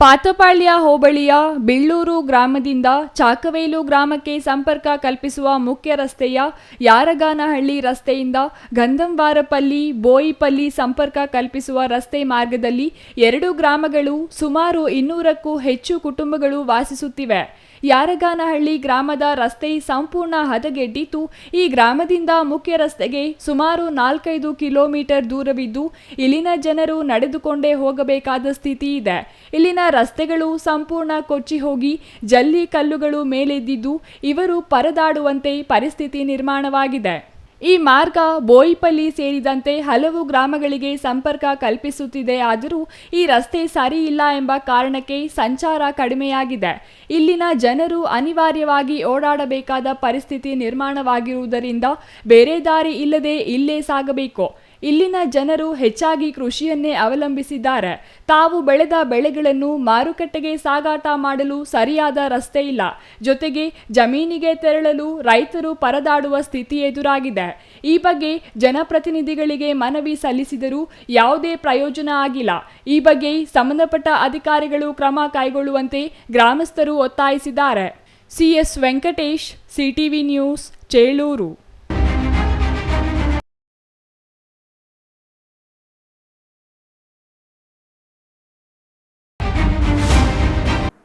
ಪಾತಪಾಳ್ಯ ಹೋಬಳಿಯ ಬಿಳ್ಳೂರು ಗ್ರಾಮದಿಂದ ಚಾಕವೇಲು ಗ್ರಾಮಕ್ಕೆ ಸಂಪರ್ಕ ಕಲ್ಪಿಸುವ ಮುಖ್ಯ ರಸ್ತೆಯ ಯಾರಗಾನಹಳ್ಳಿ ರಸ್ತೆಯಿಂದ ಗಂಧಂವಾರಪಲ್ಲಿ, ಬೋಯಿಪಲ್ಲಿ ಸಂಪರ್ಕ ಕಲ್ಪಿಸುವ ರಸ್ತೆ ಮಾರ್ಗದಲ್ಲಿ 2 ಗ್ರಾಮಗಳು, ಸುಮಾರು 200ಕ್ಕೂ ಹೆಚ್ಚು ಕುಟುಂಬಗಳು ವಾಸಿಸುತ್ತಿವೆ. ಯಾರಗಾನಹಳ್ಳಿ ಗ್ರಾಮದ ರಸ್ತೆ ಸಂಪೂರ್ಣ ಹದಗೆಟ್ಟಿದ್ದು, ಈ ಗ್ರಾಮದಿಂದ ಮುಖ್ಯ ರಸ್ತೆಗೆ ಸುಮಾರು 4-5 ಕಿಲೋಮೀಟರ್ ದೂರವಿದ್ದು ಇಲ್ಲಿನ ಜನರು ನಡೆದುಕೊಂಡೇ ಹೋಗಬೇಕಾದ ಸ್ಥಿತಿ ಇದೆ. ಇಲ್ಲಿನ ರಸ್ತೆಗಳು ಸಂಪೂರ್ಣ ಕೊಚ್ಚಿ ಹೋಗಿ ಜಲ್ಲಿ ಕಲ್ಲುಗಳು ಮೇಲೆದ್ದಿದ್ದು ಇವರು ಪರದಾಡುವಂತೆ ಪರಿಸ್ಥಿತಿ ನಿರ್ಮಾಣವಾಗಿದೆ. ಈ ಮಾರ್ಗ ಬೋಯಿಪಲ್ಲಿ ಸೇರಿದಂತೆ ಹಲವು ಗ್ರಾಮಗಳಿಗೆ ಸಂಪರ್ಕ ಕಲ್ಪಿಸುತ್ತಿದೆ. ಆದರೂ ಈ ರಸ್ತೆ ಸರಿ ಇಲ್ಲ ಎಂಬ ಕಾರಣಕ್ಕೆ ಸಂಚಾರ ಕಡಿಮೆಯಾಗಿದೆ. ಇಲ್ಲಿನ ಜನರು ಅನಿವಾರ್ಯವಾಗಿ ಓಡಾಡಬೇಕಾದ ಪರಿಸ್ಥಿತಿ ನಿರ್ಮಾಣವಾಗಿರುವುದರಿಂದ ಬೇರೆ ದಾರಿ ಇಲ್ಲದೆ ಇಲ್ಲೇ ಸಾಗಬೇಕು. ಇಲ್ಲಿನ ಜನರು ಹೆಚ್ಚಾಗಿ ಕೃಷಿಯನ್ನೇ ಅವಲಂಬಿಸಿದ್ದಾರೆ. ತಾವು ಬೆಳೆದ ಬೆಳೆಗಳನ್ನು ಮಾರುಕಟ್ಟೆಗೆ ಸಾಗಾಟ ಮಾಡಲು ಸರಿಯಾದ ರಸ್ತೆ ಇಲ್ಲ. ಜೊತೆಗೆ ಜಮೀನಿಗೆ ತೆರಳಲು ರೈತರು ಪರದಾಡುವ ಸ್ಥಿತಿ ಎದುರಾಗಿದೆ. ಈ ಬಗ್ಗೆ ಜನಪ್ರತಿನಿಧಿಗಳಿಗೆ ಮನವಿ ಸಲ್ಲಿಸಿದರೂ ಯಾವುದೇ ಪ್ರಯೋಜನ ಆಗಿಲ್ಲ. ಈ ಬಗ್ಗೆ ಸಂಬಂಧಪಟ್ಟ ಅಧಿಕಾರಿಗಳು ಕ್ರಮ ಕೈಗೊಳ್ಳುವಂತೆ ಗ್ರಾಮಸ್ಥರು ಒತ್ತಾಯಿಸಿದ್ದಾರೆ. CS Venkatesh, CTV news, Chelur.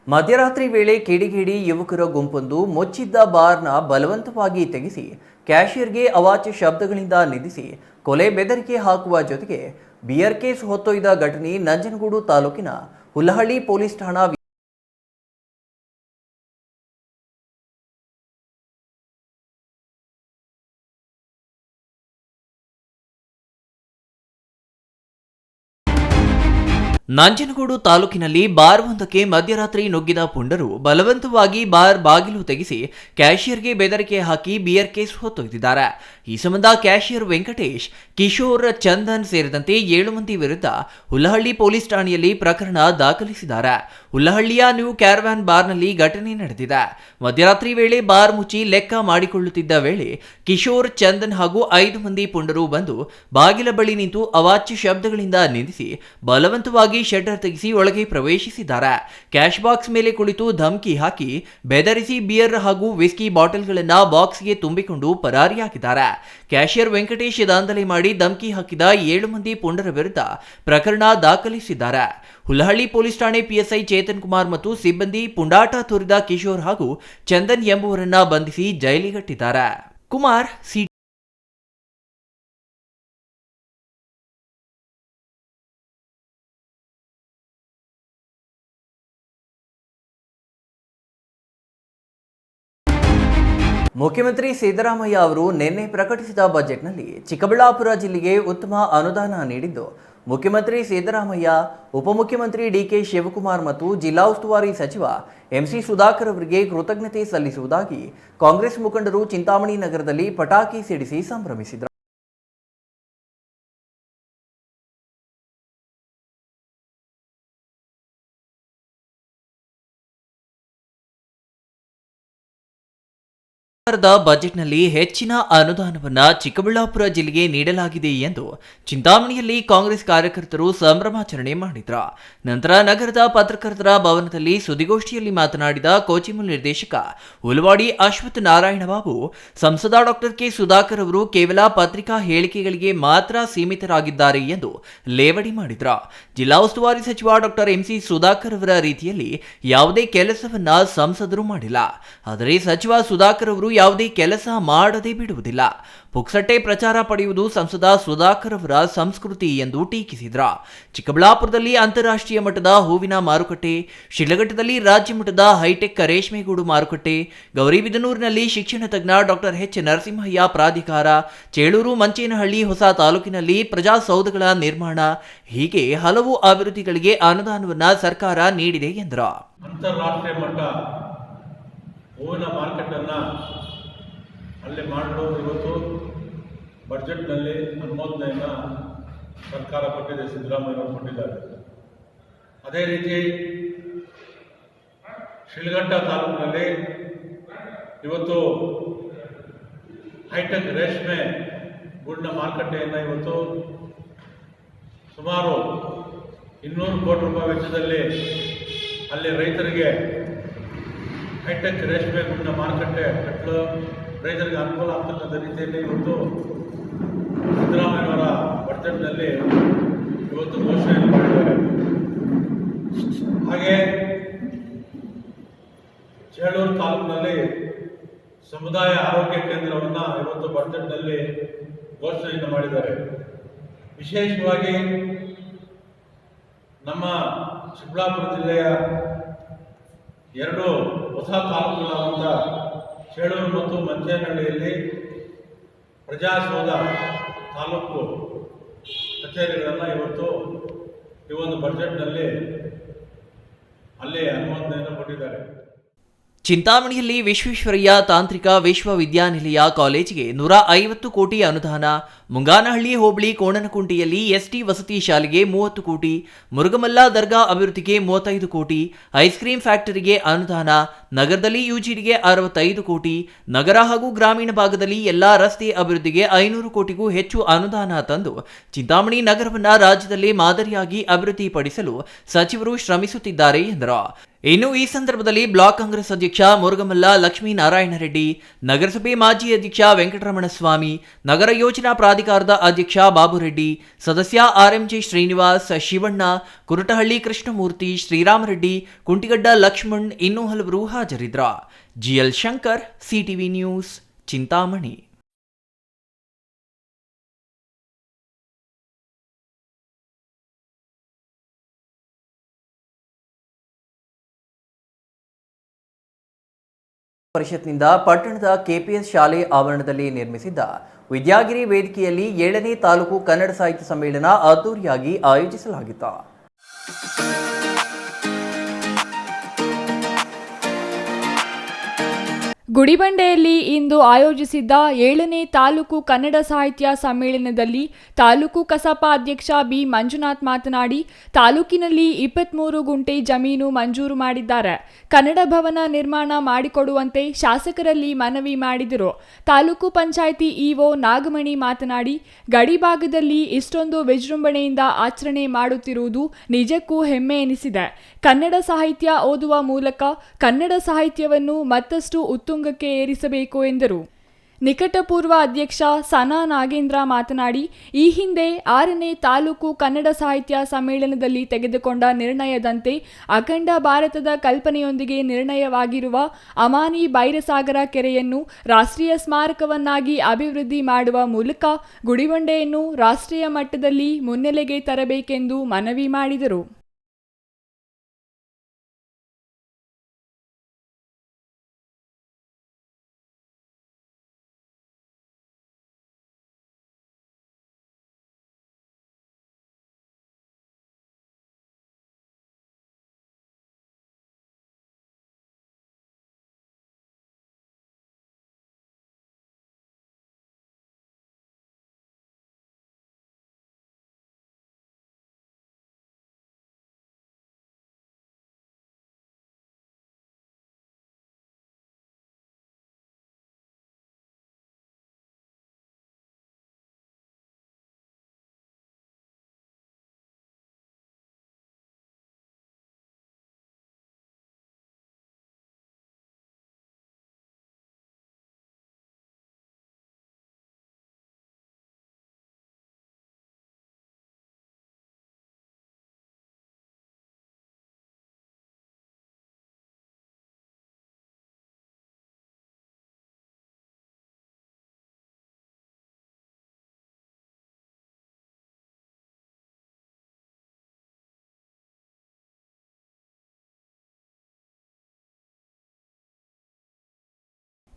ಮಧ್ಯರಾತ್ರಿ ವೇಳೆ ಕಿಡಿಗೇಡಿ ಯುವಕರ ಗುಂಪೊಂದು ಮುಚ್ಚಿದ್ದ ಬಾರ್ನ ಬಲವಂತವಾಗಿ ತೆಗೆಸಿ ಕ್ಯಾಷಿಯರ್ಗೆ ಅವಾಚ್ಯ ಶಬ್ದಗಳಿಂದ ನಿಂದಿಸಿ ಕೊಲೆ ಬೆದರಿಕೆ ಹಾಕುವ ಜೊತೆಗೆ ಬಿಯರ್ ಕೇಸ್ ಹೊತ್ತೊಯ್ದ ಘಟನೆ ನಂಜನಗೂಡು ತಾಲೂಕಿನ ಹುಲ್ಲಹಳ್ಳಿ ಪೊಲೀಸ್ ಠಾಣಾ ನಂಜನಗೂಡು ತಾಲೂಕಿನಲ್ಲಿ ಬಾರ್ ಒಂದಕ್ಕೆ ಮಧ್ಯರಾತ್ರಿ ನುಗ್ಗಿದ ಪುಂಡರು ಬಲವಂತವಾಗಿ ಬಾರ್ ಬಾಗಿಲು ತೆಗೆಸಿ ಕ್ಯಾಷಿಯರ್ಗೆ ಬೆದರಿಕೆ ಹಾಕಿ ಬಿಯರ್ ಕೇಸ್ ಹೊತ್ತೊಯ್ದಿದ್ದಾರೆ. ಈ ಸಂಬಂಧ ಕ್ಯಾಷಿಯರ್ ವೆಂಕಟೇಶ್, ಕಿಶೋರ್, ಚಂದನ್ ಸೇರಿದಂತೆ 7 ಮಂದಿ ವಿರುದ್ಧ ಹುಲ್ಲಹಳ್ಳಿ ಪೊಲೀಸ್ ಠಾಣೆಯಲ್ಲಿ ಪ್ರಕರಣ ದಾಖಲಿಸಿದ್ದಾರೆ. ಹುಲ್ಲಹಳ್ಳಿಯ ನ್ಯೂ ಕ್ಯಾರವ್ಯಾನ್ ಬಾರ್ನಲ್ಲಿ ಘಟನೆ ನಡೆದಿದೆ. ಮಧ್ಯರಾತ್ರಿ ವೇಳೆ ಬಾರ್ ಮುಚ್ಚಿ ಲೆಕ್ಕ ಮಾಡಿಕೊಳ್ಳುತ್ತಿದ್ದ ವೇಳೆ ಕಿಶೋರ್, ಚಂದನ್ ಹಾಗೂ 5 ಮಂದಿ ಪುಂಡರು ಬಂದು ಬಾಗಿಲ ಬಳಿ ನಿಂತು ಅವಾಚ್ಯ ಶಬ್ದಗಳಿಂದ ನಿಂದಿಸಿ ಬಲವಂತವಾಗಿ ಶಟರ್ ತೆಗೆಸಿ ಒಳಗೆ ಪ್ರವೇಶಿಸಿದ್ದಾರೆ. ಕ್ಯಾಶ್ ಬಾಕ್ಸ್ ಮೇಲೆ ಕುಳಿತು ಧಮಕಿ ಹಾಕಿ ಬೆದರಿಸಿ ಬಿಯರ್ ಹಾಗೂ ವಿಸ್ಕಿ ಬಾಟಲ್ಗಳನ್ನು ಬಾಕ್ಸ್ಗೆ ತುಂಬಿಕೊಂಡು ಪರಾರಿಯಾಗಿದ್ದಾರೆ. ಕ್ಯಾಷಿಯರ್ ವೆಂಕಟೇಶ್ ದಾಂಧಲೆ ಮಾಡಿ ಧಮಕಿ ಹಾಕಿದ 7 ಮಂದಿ ಪುಂಡರ ವಿರುದ್ಧ ಪ್ರಕರಣ ದಾಖಲಿಸಿದ್ದಾರೆ. ಹುಲ್ಲಹಳ್ಳಿ ಪೊಲೀಸ್ ಠಾಣೆ ಪಿಎಸ್ಐ ಚೇತನ್ ಕುಮಾರ್ ಮತ್ತು ಸಿಬ್ಬಂದಿ ಪುಂಡಾಟ ತೋರಿದ ಕಿಶೋರ್ ಹಾಗೂ ಚಂದನ್ ಎಂಬುವರನ್ನ ಬಂಧಿಸಿ ಜೈಲಿಗಟ್ಟಿದ್ದಾರೆ. ಕುಮಾರ್ ಸಿ ಮುಖ್ಯಮಂತ್ರಿ ಸಿದ್ದರಾಮಯ್ಯ ಅವರು ನಿನ್ನೆ ಪ್ರಕಟಿಸಿದ ಬಜೆಟ್ನಲ್ಲಿ ಚಿಕ್ಕಬಳ್ಳಾಪುರ ಜಿಲ್ಲೆಗೆ ಉತ್ತಮ ಅನುದಾನ ನೀಡಿದ್ದು, ಮುಖ್ಯಮಂತ್ರಿ ಸಿದ್ದರಾಮಯ್ಯ, ಉಪಮುಖ್ಯಮಂತ್ರಿ ಡಿಕೆ ಶಿವಕುಮಾರ್ ಮತ್ತು ಜಿಲ್ಲಾ ಉಸ್ತುವಾರಿ ಸಚಿವ ಎಂಸಿ ಸುಧಾಕರ್ ಅವರಿಗೆ ಕೃತಜ್ಞತೆ ಸಲ್ಲಿಸುವುದಾಗಿ ಕಾಂಗ್ರೆಸ್ ಮುಖಂಡರು ಚಿಂತಾಮಣಿ ನಗರದಲ್ಲಿ ಪಟಾಕಿ ಸಿಡಿಸಿ ಸಂಭ್ರಮಿಸಿದರು. ಸರ್ಕಾರದ ಬಜೆಟ್ನಲ್ಲಿ ಹೆಚ್ಚಿನ ಅನುದಾನವನ್ನು ಚಿಕ್ಕಬಳ್ಳಾಪುರ ಜಿಲ್ಲೆಗೆ ನೀಡಲಾಗಿದೆ ಎಂದು ಚಿಂತಾಮಣಿಯಲ್ಲಿ ಕಾಂಗ್ರೆಸ್ ಕಾರ್ಯಕರ್ತರು ಸಂಭ್ರಮಾಚರಣೆ ಮಾಡಿದರು. ನಂತರ ನಗರದ ಪತ್ರಕರ್ತರ ಭವನದಲ್ಲಿ ಸುದ್ದಿಗೋಷ್ಠಿಯಲ್ಲಿ ಮಾತನಾಡಿದ ಕೋಚಿಮುಲ್ ನಿರ್ದೇಶಕ ಹುಲವಾಡಿ ಅಶ್ವಥ್ ನಾರಾಯಣ ಬಾಬು, ಸಂಸದ ಡಾಕ್ಟರ್ ಕೆ ಸುಧಾಕರ್ ಅವರು ಕೇವಲ ಪತ್ರಿಕಾ ಹೇಳಿಕೆಗಳಿಗೆ ಮಾತ್ರ ಸೀಮಿತರಾಗಿದ್ದಾರೆ ಎಂದು ಲೇವಡಿ ಮಾಡಿದರು. ಜಿಲ್ಲಾ ಉಸ್ತುವಾರಿ ಸಚಿವ ಡಾಕ್ಟರ್ ಎಂಸಿ ಸುಧಾಕರ್ ಅವರ ರೀತಿಯಲ್ಲಿ ಯಾವುದೇ ಕೆಲಸವನ್ನ ಸಂಸದರು ಮಾಡಿಲ್ಲ. ಆದರೆ ಸಚಿವ ಸುಧಾಕರ್ ಅವರು ಯಾವುದೇ ಕೆಲಸ ಮಾಡದೆ ಬಿಡುವುದಿಲ್ಲ. ಪುಕ್ಸಟ್ಟೆ ಪ್ರಚಾರ ಪಡೆಯುವುದು ಸಂಸದ ಸುಧಾಕರ್ ಅವರ ಸಂಸ್ಕೃತಿ ಎಂದು ಟೀಕಿಸಿದರು. ಚಿಕ್ಕಬಳ್ಳಾಪುರದಲ್ಲಿ ಅಂತಾರಾಷ್ಟ್ರೀಯ ಮಟ್ಟದ ಹೂವಿನ ಮಾರುಕಟ್ಟೆ, ಶಿಡ್ಲಘಟ್ಟದಲ್ಲಿ ರಾಜ್ಯ ಮಟ್ಟದ ಹೈಟೆಕ್ ರೇಷ್ಮೆಗೂಡು ಮಾರುಕಟ್ಟೆ, ಗೌರಿಬಿದನೂರಿನಲ್ಲಿ ಶಿಕ್ಷಣ ತಜ್ಞ ಡಾಕ್ಟರ್ ಎಚ್ ನರಸಿಂಹಯ್ಯ ಪ್ರಾಧಿಕಾರ, ಚೇಳೂರು ಮಂಚೇನಹಳ್ಳಿ ಹೊಸ ತಾಲೂಕಿನಲ್ಲಿ ಪ್ರಜಾಸೌಧಗಳ ನಿರ್ಮಾಣ, ಹೀಗೆ ಹಲವು ಅಭಿವೃದ್ಧಿಗಳಿಗೆ ಅನುದಾನವನ್ನು ಸರ್ಕಾರ ನೀಡಿದೆ ಎಂದರು. ಅಂತಾರಾಷ್ಟ್ರೀಯ ಮಟ್ಟ ಹೂವಿನ ಮಾರ್ಕೆಟನ್ನು ಅಲ್ಲಿ ಮಾಡಲು ಇವತ್ತು ಬಜೆಟ್ನಲ್ಲಿ ಅನುಮೋದನೆಯನ್ನು ಸರ್ಕಾರ ಕೊಟ್ಟಿದೆ, ಸಿದ್ದರಾಮಯ್ಯವರು ಕೊಟ್ಟಿದ್ದಾರೆ. ಅದೇ ರೀತಿ ಶಿಡ್ಲಘಟ್ಟ ತಾಲೂಕಿನಲ್ಲಿ ಇವತ್ತು ಹೈಟೆಕ್ ರೇಷ್ಮೆ ಗೂಡಿನ ಮಾರುಕಟ್ಟೆಯನ್ನು ಇವತ್ತು ಸುಮಾರು 200 ಕೋಟಿ ರೂಪಾಯಿ ವೆಚ್ಚದಲ್ಲಿ ಅಲ್ಲಿ ರೈತರಿಗೆ ಹೈಟೆಕ್ ರೇಷ್ಮೆ ಗೂಡಿನ ಮಾರುಕಟ್ಟೆ ಕಟ್ಟಲು ರೈತರಿಗೆ ಅನುಕೂಲ ಆಗ್ತಕ್ಕಂಥ ರೀತಿಯಲ್ಲಿ ಇವತ್ತು ಸಿದ್ದರಾಮಯ್ಯನವರ ಬಜೆಟ್ನಲ್ಲಿ ಇವತ್ತು ಘೋಷಣೆಯನ್ನು ಮಾಡಿದ್ದಾರೆ. ಹಾಗೆ ಚೇಳೂರು ತಾಲೂಕಿನಲ್ಲಿ ಸಮುದಾಯ ಆರೋಗ್ಯ ಕೇಂದ್ರವನ್ನು ಇವತ್ತು ಬಜೆಟ್ನಲ್ಲಿ ಘೋಷಣೆಯನ್ನು ಮಾಡಿದ್ದಾರೆ. ವಿಶೇಷವಾಗಿ ನಮ್ಮ ಚಿಕ್ಕಬಳ್ಳಾಪುರ ಜಿಲ್ಲೆಯ 2 ಹೊಸ ತಾಲೂಕುಗಳಾದಂಥ ಚೇಳೂರು ಮತ್ತು ಮಂಚೇನಹಳ್ಳಿಯಲ್ಲಿ ಪ್ರಜಾಸೌಧ ತಾಲೂಕು ಕಚೇರಿಗಳನ್ನು ಇವತ್ತು ಈ ಒಂದು ಬಜೆಟ್ನಲ್ಲಿ ಅಲ್ಲಿ ಅನುಮೋದನೆಯನ್ನು ಕೊಟ್ಟಿದ್ದಾರೆ. ಚಿಂತಾಮಣಿಯಲ್ಲಿ ವಿಶ್ವೇಶ್ವರಯ್ಯ ತಾಂತ್ರಿಕ ವಿಶ್ವವಿದ್ಯಾನಿಲಯ ಕಾಲೇಜಿಗೆ 150 ಕೋಟಿ ಅನುದಾನ, ಮುಂಗಾನಹಳ್ಳಿ ಹೋಬಳಿ ಕೋಣನಕುಂಟೆಯಲ್ಲಿ ಎಸ್ಟಿ ವಸತಿ ಶಾಲೆಗೆ 30 ಕೋಟಿ, ಮುರುಗಮಲ್ಲ ದರ್ಗಾ ಅಭಿವೃದ್ಧಿಗೆ 35 ಕೋಟಿ, ಐಸ್ ಕ್ರೀಂ ಫ್ಯಾಕ್ಟರಿಗೆ ಅನುದಾನ, ನಗರದಲ್ಲಿ ಯುಜಿಡಿಗೆ 65 ಕೋಟಿ, ನಗರ ಹಾಗೂ ಗ್ರಾಮೀಣ ಭಾಗದಲ್ಲಿ ಎಲ್ಲಾ ರಸ್ತೆ ಅಭಿವೃದ್ಧಿಗೆ 500 ಕೋಟಿಗೂ ಹೆಚ್ಚು ಅನುದಾನ ತಂದು ಚಿಂತಾಮಣಿ ನಗರವನ್ನು ರಾಜ್ಯದಲ್ಲಿ ಮಾದರಿಯಾಗಿ ಅಭಿವೃದ್ಧಿಪಡಿಸಲು ಸಚಿವರು ಶ್ರಮಿಸುತ್ತಿದ್ದಾರೆ ಎಂದರು. ಇನ್ನು ಈ ಸಂದರ್ಭದಲ್ಲಿ ಬ್ಲಾಕ್ ಕಾಂಗ್ರೆಸ್ ಅಧ್ಯಕ್ಷ ಮುರುಗಮಲ್ಲ ಲಕ್ಷ್ಮೀನಾರಾಯಣ ರೆಡ್ಡಿ, ನಗರಸಭೆ ಮಾಜಿ ಅಧ್ಯಕ್ಷ ವೆಂಕಟರಮಣ ಸ್ವಾಮಿ, ನಗರ ಯೋಜನಾ ಪ್ರಾಧಿಕಾರದ ಅಧ್ಯಕ್ಷ ಬಾಬುರೆಡ್ಡಿ, ಸದಸ್ಯ ಆರ್ಎಂಜಿ ಶ್ರೀನಿವಾಸ್, ಶಿವಣ್ಣ, ಕುರುಟಹಳ್ಳಿ ಕೃಷ್ಣಮೂರ್ತಿ, ಶ್ರೀರಾಮರೆಡ್ಡಿ, ಕುಂಟಿಗಡ್ಡ ಲಕ್ಷ್ಮಣ್ ಇನ್ನೂ ಹಲವರು ಹಾಜರಿದ್ದರು. GL Shankar, CTV news, Chintamani. ಪರಿಷತ್ನಿಂದ ಪಟ್ಟಣದ ಕೆಪಿಎಸ್ ಶಾಲೆ ಆವರಣದಲ್ಲಿ ನಿರ್ಮಿಸಿದ್ದ ವಿದ್ಯಾಗಿರಿ ವೇದಿಕೆಯಲ್ಲಿ 7ನೇ ತಾಲೂಕು ಕನ್ನಡ ಸಾಹಿತ್ಯ ಸಮ್ಮೇಳನ ಅದ್ದೂರಿಯಾಗಿ ಆಯೋಜಿಸಲಾಗಿತ್ತು. ಗುಡಿಬಂಡೆಯಲ್ಲಿ ಇಂದು ಆಯೋಜಿಸಿದ್ದ 7ನೇ ತಾಲೂಕು ಕನ್ನಡ ಸಾಹಿತ್ಯ ಸಮ್ಮೇಳನದಲ್ಲಿ ತಾಲೂಕು ಕಸಾಪ ಅಧ್ಯಕ್ಷ ಬಿ ಮಂಜುನಾಥ್ ಮಾತನಾಡಿ, ತಾಲೂಕಿನಲ್ಲಿ 23 ಗುಂಟೆ ಜಮೀನು ಮಂಜೂರು ಮಾಡಿದ್ದಾರೆ. ಕನ್ನಡ ಭವನ ನಿರ್ಮಾಣ ಮಾಡಿಕೊಡುವಂತೆ ಶಾಸಕರಲ್ಲಿ ಮನವಿ ಮಾಡಿದರು. ತಾಲೂಕು ಪಂಚಾಯಿತಿ ಇಒ ನಾಗಮಣಿ ಮಾತನಾಡಿ, ಗಡಿ ಭಾಗದಲ್ಲಿ ಇಷ್ಟೊಂದು ವಿಜೃಂಭಣೆಯಿಂದ ಆಚರಣೆ ಮಾಡುತ್ತಿರುವುದು ನಿಜಕ್ಕೂ ಹೆಮ್ಮೆ ಎನಿಸಿದೆ. ಕನ್ನಡ ಸಾಹಿತ್ಯ ಓದುವ ಮೂಲಕ ಕನ್ನಡ ಸಾಹಿತ್ಯವನ್ನು ಮತ್ತಷ್ಟು ಉತ್ತುಂಗಕ್ಕೆ ಏರಿಸಬೇಕು ಎಂದರು. ನಿಕಟಪೂರ್ವ ಅಧ್ಯಕ್ಷ ಸನಾ ನಾಗೇಂದ್ರ ಮಾತನಾಡಿ, ಈ ಹಿಂದೆ 6ನೇ ತಾಲೂಕು ಕನ್ನಡ ಸಾಹಿತ್ಯ ಸಮ್ಮೇಳನದಲ್ಲಿ ತೆಗೆದುಕೊಂಡ ನಿರ್ಣಯದಂತೆ ಅಖಂಡ ಭಾರತದ ಕಲ್ಪನೆಯೊಂದಿಗೆ ನಿರ್ಣಯವಾಗಿರುವ ಅಮಾನಿ ಬೈರಸಾಗರ ಕೆರೆಯನ್ನು ರಾಷ್ಟ್ರೀಯ ಸ್ಮಾರಕವನ್ನಾಗಿ ಅಭಿವೃದ್ಧಿ ಮಾಡುವ ಮೂಲಕ ಗುಡಿಬಂಡೆಯನ್ನು ರಾಷ್ಟ್ರೀಯ ಮಟ್ಟದಲ್ಲಿ ಮುನ್ನೆಲೆಗೆ ತರಬೇಕೆಂದು ಮನವಿ ಮಾಡಿದರು.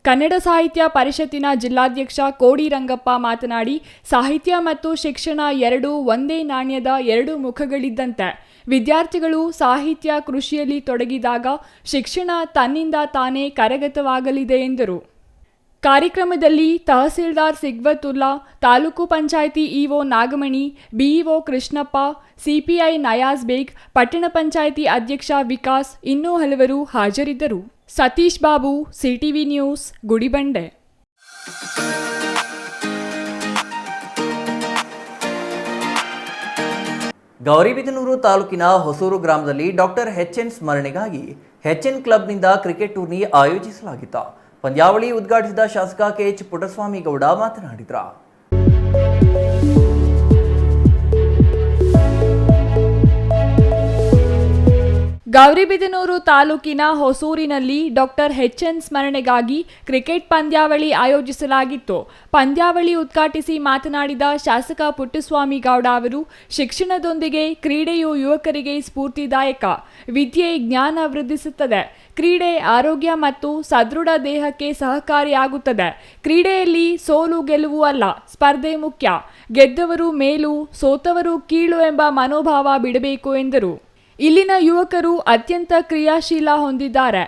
ಕನ್ನಡ ಸಾಹಿತ್ಯ ಪರಿಷತ್ತಿನ ಜಿಲ್ಲಾಧ್ಯಕ್ಷ ಕೋಡಿ ರಂಗಪ್ಪ ಮಾತನಾಡಿ, ಸಾಹಿತ್ಯ ಮತ್ತು ಶಿಕ್ಷಣ ಎರಡೂ ಒಂದೇ ನಾಣ್ಯದ 2 ಮುಖಗಳಿದ್ದಂತೆ. ವಿದ್ಯಾರ್ಥಿಗಳು ಸಾಹಿತ್ಯ ಕೃಷಿಯಲ್ಲಿ ತೊಡಗಿದಾಗ ಶಿಕ್ಷಣ ತನ್ನಿಂದ ತಾನೇ ಕರಗತವಾಗಲಿದೆ ಎಂದರು. ಕಾರ್ಯಕ್ರಮದಲ್ಲಿ tahsildar Sigwatulla, taluk panchayat EO Nagamani, BEO Krishnappa, CPI Nayaz Baig, ಪಟ್ಟಣ ಪಂಚಾಯಿತಿ ಅಧ್ಯಕ್ಷ ವಿಕಾಸ್ ಇನ್ನೂ ಹಲವರು ಹಾಜರಿದ್ದರು. Satish Babu, CTV news, Gudibande. ಗೌರಿಬಿದನೂರು ತಾಲೂಕಿನ ಹೊಸೂರು ಗ್ರಾಮದಲ್ಲಿ ಡಾಕ್ಟರ್ ಎಚ್ಎನ್ ಸ್ಮರಣೆಗಾಗಿ ಎಚ್ಎನ್ ಕ್ಲಬ್ನಿಂದ ಕ್ರಿಕೆಟ್ ಟೂರ್ನಿ ಆಯೋಜಿಸಲಾಗಿತ್ತು. ಪಂದ್ಯಾವಳಿ ಉದ್ಘಾಟಿಸಿದ ಶಾಸಕ ಕೆಎಚ್ ಪುಟ್ಟಸ್ವಾಮಿ ಗೌಡ ಮಾತನಾಡಿದರು. ಗೌರಿಬಿದನೂರು ತಾಲೂಕಿನ ಹೊಸೂರಿನಲ್ಲಿ ಡಾಕ್ಟರ್ ಎಚ್ಎನ್ ಸ್ಮರಣೆಗಾಗಿ ಕ್ರಿಕೆಟ್ ಪಂದ್ಯಾವಳಿ ಆಯೋಜಿಸಲಾಗಿತ್ತು. ಪಂದ್ಯಾವಳಿ ಉದ್ಘಾಟಿಸಿ ಮಾತನಾಡಿದ ಶಾಸಕ ಪುಟ್ಟಸ್ವಾಮಿ ಗೌಡ ಅವರು, ಶಿಕ್ಷಣದೊಂದಿಗೆ ಕ್ರೀಡೆಯು ಯುವಕರಿಗೆ ಸ್ಫೂರ್ತಿದಾಯಕ. ವಿದ್ಯೆ ಜ್ಞಾನ ವೃದ್ಧಿಸುತ್ತದೆ. ಕ್ರೀಡೆ ಆರೋಗ್ಯ ಮತ್ತು ಸದೃಢ ದೇಹಕ್ಕೆ ಸಹಕಾರಿಯಾಗುತ್ತದೆ. ಕ್ರೀಡೆಯಲ್ಲಿ ಸೋಲು ಗೆಲುವು ಅಲ್ಲ, ಸ್ಪರ್ಧೆ ಮುಖ್ಯ. ಗೆದ್ದವರು ಮೇಲು, ಸೋತವರು ಕೀಳು ಎಂಬ ಮನೋಭಾವ ಬಿಡಬೇಕು ಎಂದರು. ಇಲ್ಲಿನ ಯುವಕರು ಅತ್ಯಂತ ಕ್ರಿಯಾಶೀಲ ಹೊಂದಿದ್ದಾರೆ.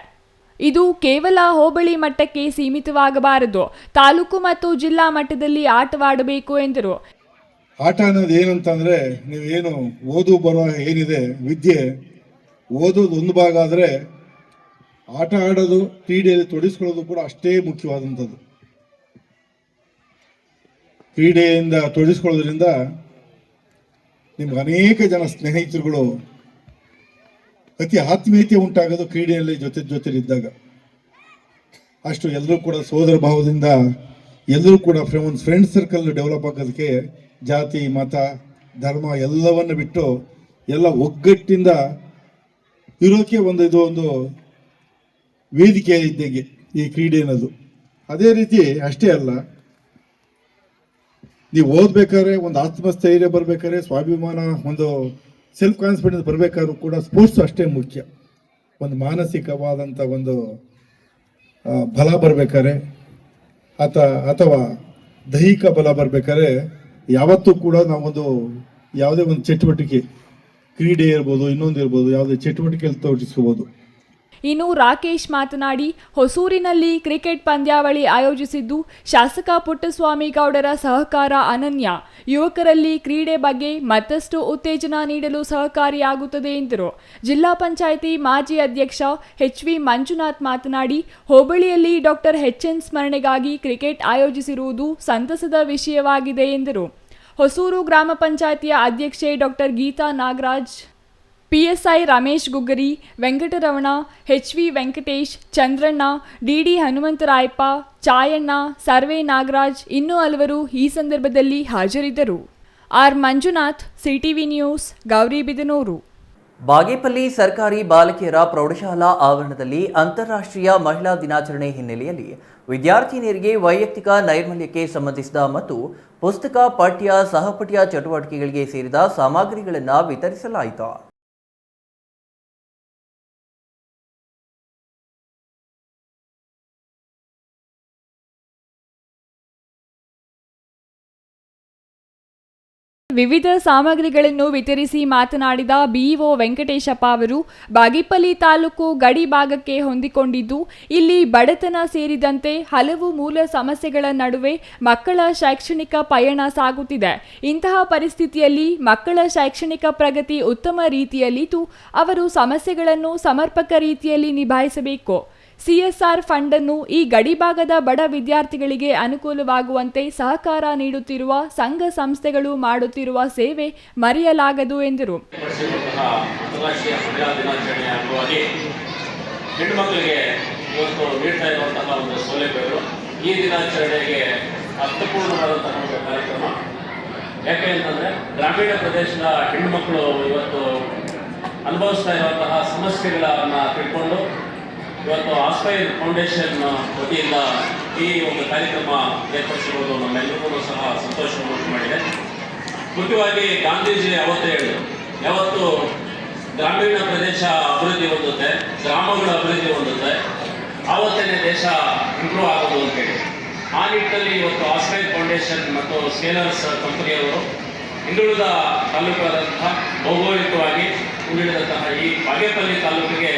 ಇದು ಕೇವಲ ಹೋಬಳಿ ಮಟ್ಟಕ್ಕೆ ಸೀಮಿತವಾಗಬಾರದು, ತಾಲೂಕು ಮತ್ತು ಜಿಲ್ಲಾ ಮಟ್ಟದಲ್ಲಿ ಆಟವಾಡಬೇಕು ಎಂದರು. ಆಟ ಅನ್ನೋದು ಏನಂತಂದ್ರೆ, ನೀವೇನು ಓದು ಬರೋ ಏನಿದೆ ವಿದ್ಯೆ, ಓದೋದು ಒಂದು ಭಾಗ ಆದರೆ ಆಟ ಆಡೋದು, ಕ್ರೀಡೆಯಲ್ಲಿ ತೊಡಗಿಸ್ಕೊಳ್ಳೋದು ಕೂಡ ಅಷ್ಟೇ ಮುಖ್ಯವಾದಂಥದ್ದು. ಕ್ರೀಡೆಯಿಂದ ತೊಡಗಿಸ್ಕೊಳ್ಳೋದ್ರಿಂದ ನಿಮ್ಗೆ ಅನೇಕ ಜನ ಸ್ನೇಹಿತರುಗಳು ಅತಿ ಆತ್ಮೀಯತೆ ಉಂಟಾಗೋದು ಕ್ರೀಡೆಯಲ್ಲಿ ಜೊತೆಲಿದ್ದಾಗ. ಅಷ್ಟು ಎಲ್ಲರೂ ಕೂಡ ಸೋದರ ಭಾವದಿಂದ ಎಲ್ಲರೂ ಕೂಡ ಒಂದು ಫ್ರೆಂಡ್ ಸರ್ಕಲ್ ಡೆವಲಪ್ ಆಗೋದಕ್ಕೆ ಜಾತಿ ಮತ ಧರ್ಮ ಎಲ್ಲವನ್ನು ಬಿಟ್ಟು ಎಲ್ಲ ಒಗ್ಗಟ್ಟಿಂದ ಇರೋಕ್ಕೆ ಇದು ವೇದಿಕೆ ಇದ್ದಂಗೆ ಈ ಕ್ರೀಡೆ ಅನ್ನೋದು. ಅದೇ ರೀತಿ ಅಷ್ಟೇ ಅಲ್ಲ, ನೀವು ಓದ್ಬೇಕಾದ್ರೆ ಒಂದು ಆತ್ಮಸ್ಥೈರ್ಯ ಬರ್ಬೇಕಾದ್ರೆ, ಸ್ವಾಭಿಮಾನ, ಒಂದು ಸೆಲ್ಫ್ ಕಾನ್ಫಿಡೆನ್ಸ್ ಬರ್ಬೇಕಾದ್ರೂ ಕೂಡ ಸ್ಪೋರ್ಟ್ಸ್ ಅಷ್ಟೇ ಮುಖ್ಯ. ಒಂದು ಮಾನಸಿಕವಾದಂಥ ಒಂದು ಬಲ ಬರ್ಬೇಕಾದ್ರೆ ಅಥವಾ ದೈಹಿಕ ಬಲ ಬರ್ಬೇಕಾದ್ರೆ ಯಾವತ್ತೂ ಕೂಡ ನಾವೊಂದು ಯಾವುದೇ ಒಂದು ಚಟುವಟಿಕೆ, ಕ್ರೀಡೆ ಇರ್ಬೋದು, ಇನ್ನೊಂದು ಇರ್ಬೋದು, ಯಾವುದೇ ಚಟುವಟಿಕೆಯಲ್ಲಿ ತೋರಿಸ್ಕೋಬೋದು. ಇನ್ನು ರಾಕೇಶ್ ಮಾತನಾಡಿ, ಹೊಸೂರಿನಲ್ಲಿ ಕ್ರಿಕೆಟ್ ಪಂದ್ಯಾವಳಿ ಆಯೋಜಿಸಿದ್ದು ಶಾಸಕ ಪುಟ್ಟಸ್ವಾಮಿ ಗೌಡರ ಸಹಕಾರ ಅನನ್ಯ. ಯುವಕರಲ್ಲಿ ಕ್ರೀಡೆ ಬಗ್ಗೆ ಮತ್ತಷ್ಟು ಉತ್ತೇಜನ ನೀಡಲು ಸಹಕಾರಿಯಾಗುತ್ತದೆ ಎಂದರು. ಜಿಲ್ಲಾ ಪಂಚಾಯಿತಿ ಮಾಜಿ ಅಧ್ಯಕ್ಷ ಎಚ್.ವಿ. ಮಂಜುನಾಥ್ ಮಾತನಾಡಿ, ಹೋಬಳಿಯಲ್ಲಿ ಡಾಕ್ಟರ್ ಎಚ್.ಎನ್. ಸ್ಮರಣೆಗಾಗಿ ಕ್ರಿಕೆಟ್ ಆಯೋಜಿಸಿರುವುದು ಸಂತಸದ ವಿಷಯವಾಗಿದೆ ಎಂದರು. ಹೊಸೂರು ಗ್ರಾಮ ಪಂಚಾಯಿತಿಯ ಅಧ್ಯಕ್ಷೆ doctor Geetha Nagaraj, PSI Ramesh Guggari, Venkataramana, H V. Venkatesh, Chandranna, D D. Hanumantharayappa, Chayanna, survey Nagaraj ಇನ್ನೂ ಹಲವರು ಈ ಸಂದರ್ಭದಲ್ಲಿ ಹಾಜರಿದ್ದರು. R Manjunath, CTV news, Gauribidanur. Bagepalli ಸರ್ಕಾರಿ ಬಾಲಕಿಯರ ಪ್ರೌಢಶಾಲಾ ಆವರಣದಲ್ಲಿ ಅಂತಾರಾಷ್ಟ್ರೀಯ ಮಹಿಳಾ ದಿನಾಚರಣೆ ಹಿನ್ನೆಲೆಯಲ್ಲಿ ವಿದ್ಯಾರ್ಥಿನಿಯರಿಗೆ ವೈಯಕ್ತಿಕ ನೈರ್ಮಲ್ಯಕ್ಕೆ ಸಂಬಂಧಿಸಿದ ಮತ್ತು ಪುಸ್ತಕ, ಪಠ್ಯ, ಸಹಪಠ್ಯ ಚಟುವಟಿಕೆಗಳಿಗೆ ಸೇರಿದ ಸಾಮಗ್ರಿಗಳನ್ನು ವಿತರಿಸಲಾಯಿತು. ವಿವಿಧ ಸಾಮಗ್ರಿಗಳನ್ನು ವಿತರಿಸಿ ಮಾತನಾಡಿದ ಬಿಇಒ ವೆಂಕಟೇಶಪ್ಪ ಅವರು, ಬಾಗೇಪಲ್ಲಿ ತಾಲೂಕು ಗಡಿ ಭಾಗಕ್ಕೆ ಹೊಂದಿಕೊಂಡಿದ್ದು ಇಲ್ಲಿ ಬಡತನ ಸೇರಿದಂತೆ ಹಲವು ಮೂಲ ಸಮಸ್ಯೆಗಳ ನಡುವೆ ಮಕ್ಕಳ ಶೈಕ್ಷಣಿಕ ಪಯಣ ಸಾಗುತ್ತಿದೆ. ಇಂತಹ ಪರಿಸ್ಥಿತಿಯಲ್ಲಿ ಮಕ್ಕಳ ಶೈಕ್ಷಣಿಕ ಪ್ರಗತಿ ಉತ್ತಮ ರೀತಿಯಲ್ಲಿದ್ದು ಅವರು ಸಮಸ್ಯೆಗಳನ್ನು ಸಮರ್ಪಕ ರೀತಿಯಲ್ಲಿ ನಿಭಾಯಿಸಬೇಕು. ಸಿಎಸ್ಆರ್ ಫಂಡ್ ಅನ್ನು ಈ ಗಡಿಭಾಗದ ಬಡ ವಿದ್ಯಾರ್ಥಿಗಳಿಗೆ ಅನುಕೂಲವಾಗುವಂತೆ ಸಹಕಾರ ನೀಡುತ್ತಿರುವ ಸಂಘ ಸಂಸ್ಥೆಗಳು ಮಾಡುತ್ತಿರುವ ಸೇವೆ ಮರೆಯಲಾಗದು ಎಂದರು. ಅಂತಾರಾಷ್ಟ್ರೀಯ ಮಹಿಳಾ ದಿನಾಚರಣೆಯ ಅಂಗವಾಗಿ ಹೆಣ್ಣುಮಕ್ಕಳಿಗೆ ಇವತ್ತು ನೀಡ್ತಾ ಇರುವಂತಹ ಒಂದು ಸೌಲಭ್ಯಗಳು ಈ ದಿನಾಚರಣೆಗೆ ಅರ್ಥಪೂರ್ಣವಾದಂತಹ ಒಂದು ಕಾರ್ಯಕ್ರಮ. ಯಾಕೆ ಅಂತಂದರೆ ಗ್ರಾಮೀಣ ಪ್ರದೇಶದ ಹೆಣ್ಣುಮಕ್ಕಳು ಇವತ್ತು ಅನುಭವಿಸ್ತಾ ಇರುವಂತಹ ಸಮಸ್ಯೆಗಳನ್ನು ತಿಳ್ಕೊಂಡು ಇವತ್ತು ಆಸ್ಪೈರ್ ಫೌಂಡೇಶನ್ ವತಿಯಿಂದ ಈ ಒಂದು ಕಾರ್ಯಕ್ರಮ ಏರ್ಪಡಿಸಿರುವುದು ನಮ್ಮೆಲ್ಲರಿಗೂ ಸಹ ಸಂತೋಷವನ್ನು ಉಂಟು ಮಾಡಿದೆ. ಮುಖ್ಯವಾಗಿ ಗಾಂಧೀಜಿ ಅವತ್ತೇ ಹೇಳಿದರು, ಯಾವತ್ತು ಗ್ರಾಮೀಣ ಪ್ರದೇಶ ಅಭಿವೃದ್ಧಿ ಹೊಂದುತ್ತೆ, ಗ್ರಾಮಗಳ ಅಭಿವೃದ್ಧಿ ಹೊಂದುತ್ತೆ, ಆವತ್ತೇ ದೇಶ ಇಂಪ್ರೂವ್ ಆಗೋದು ಅಂತೇಳಿ. ಆ ನಿಟ್ಟಿನಲ್ಲಿ ಇವತ್ತು ಆಸ್ಪೈರ್ ಫೌಂಡೇಶನ್ ಮತ್ತು ಸ್ಕೇಲರ್ಸ್ ಕಂಪನಿಯವರು ಹಿಂದುಳಿದ ತಾಲೂಕಾದಂತಹ ಭೌಗೋಳಿಕವಾಗಿ ಹಿಂದುಳಿದಂತಹ ಈ ಬಾಗೇಪಲ್ಲಿ ತಾಲೂಕಿಗೆ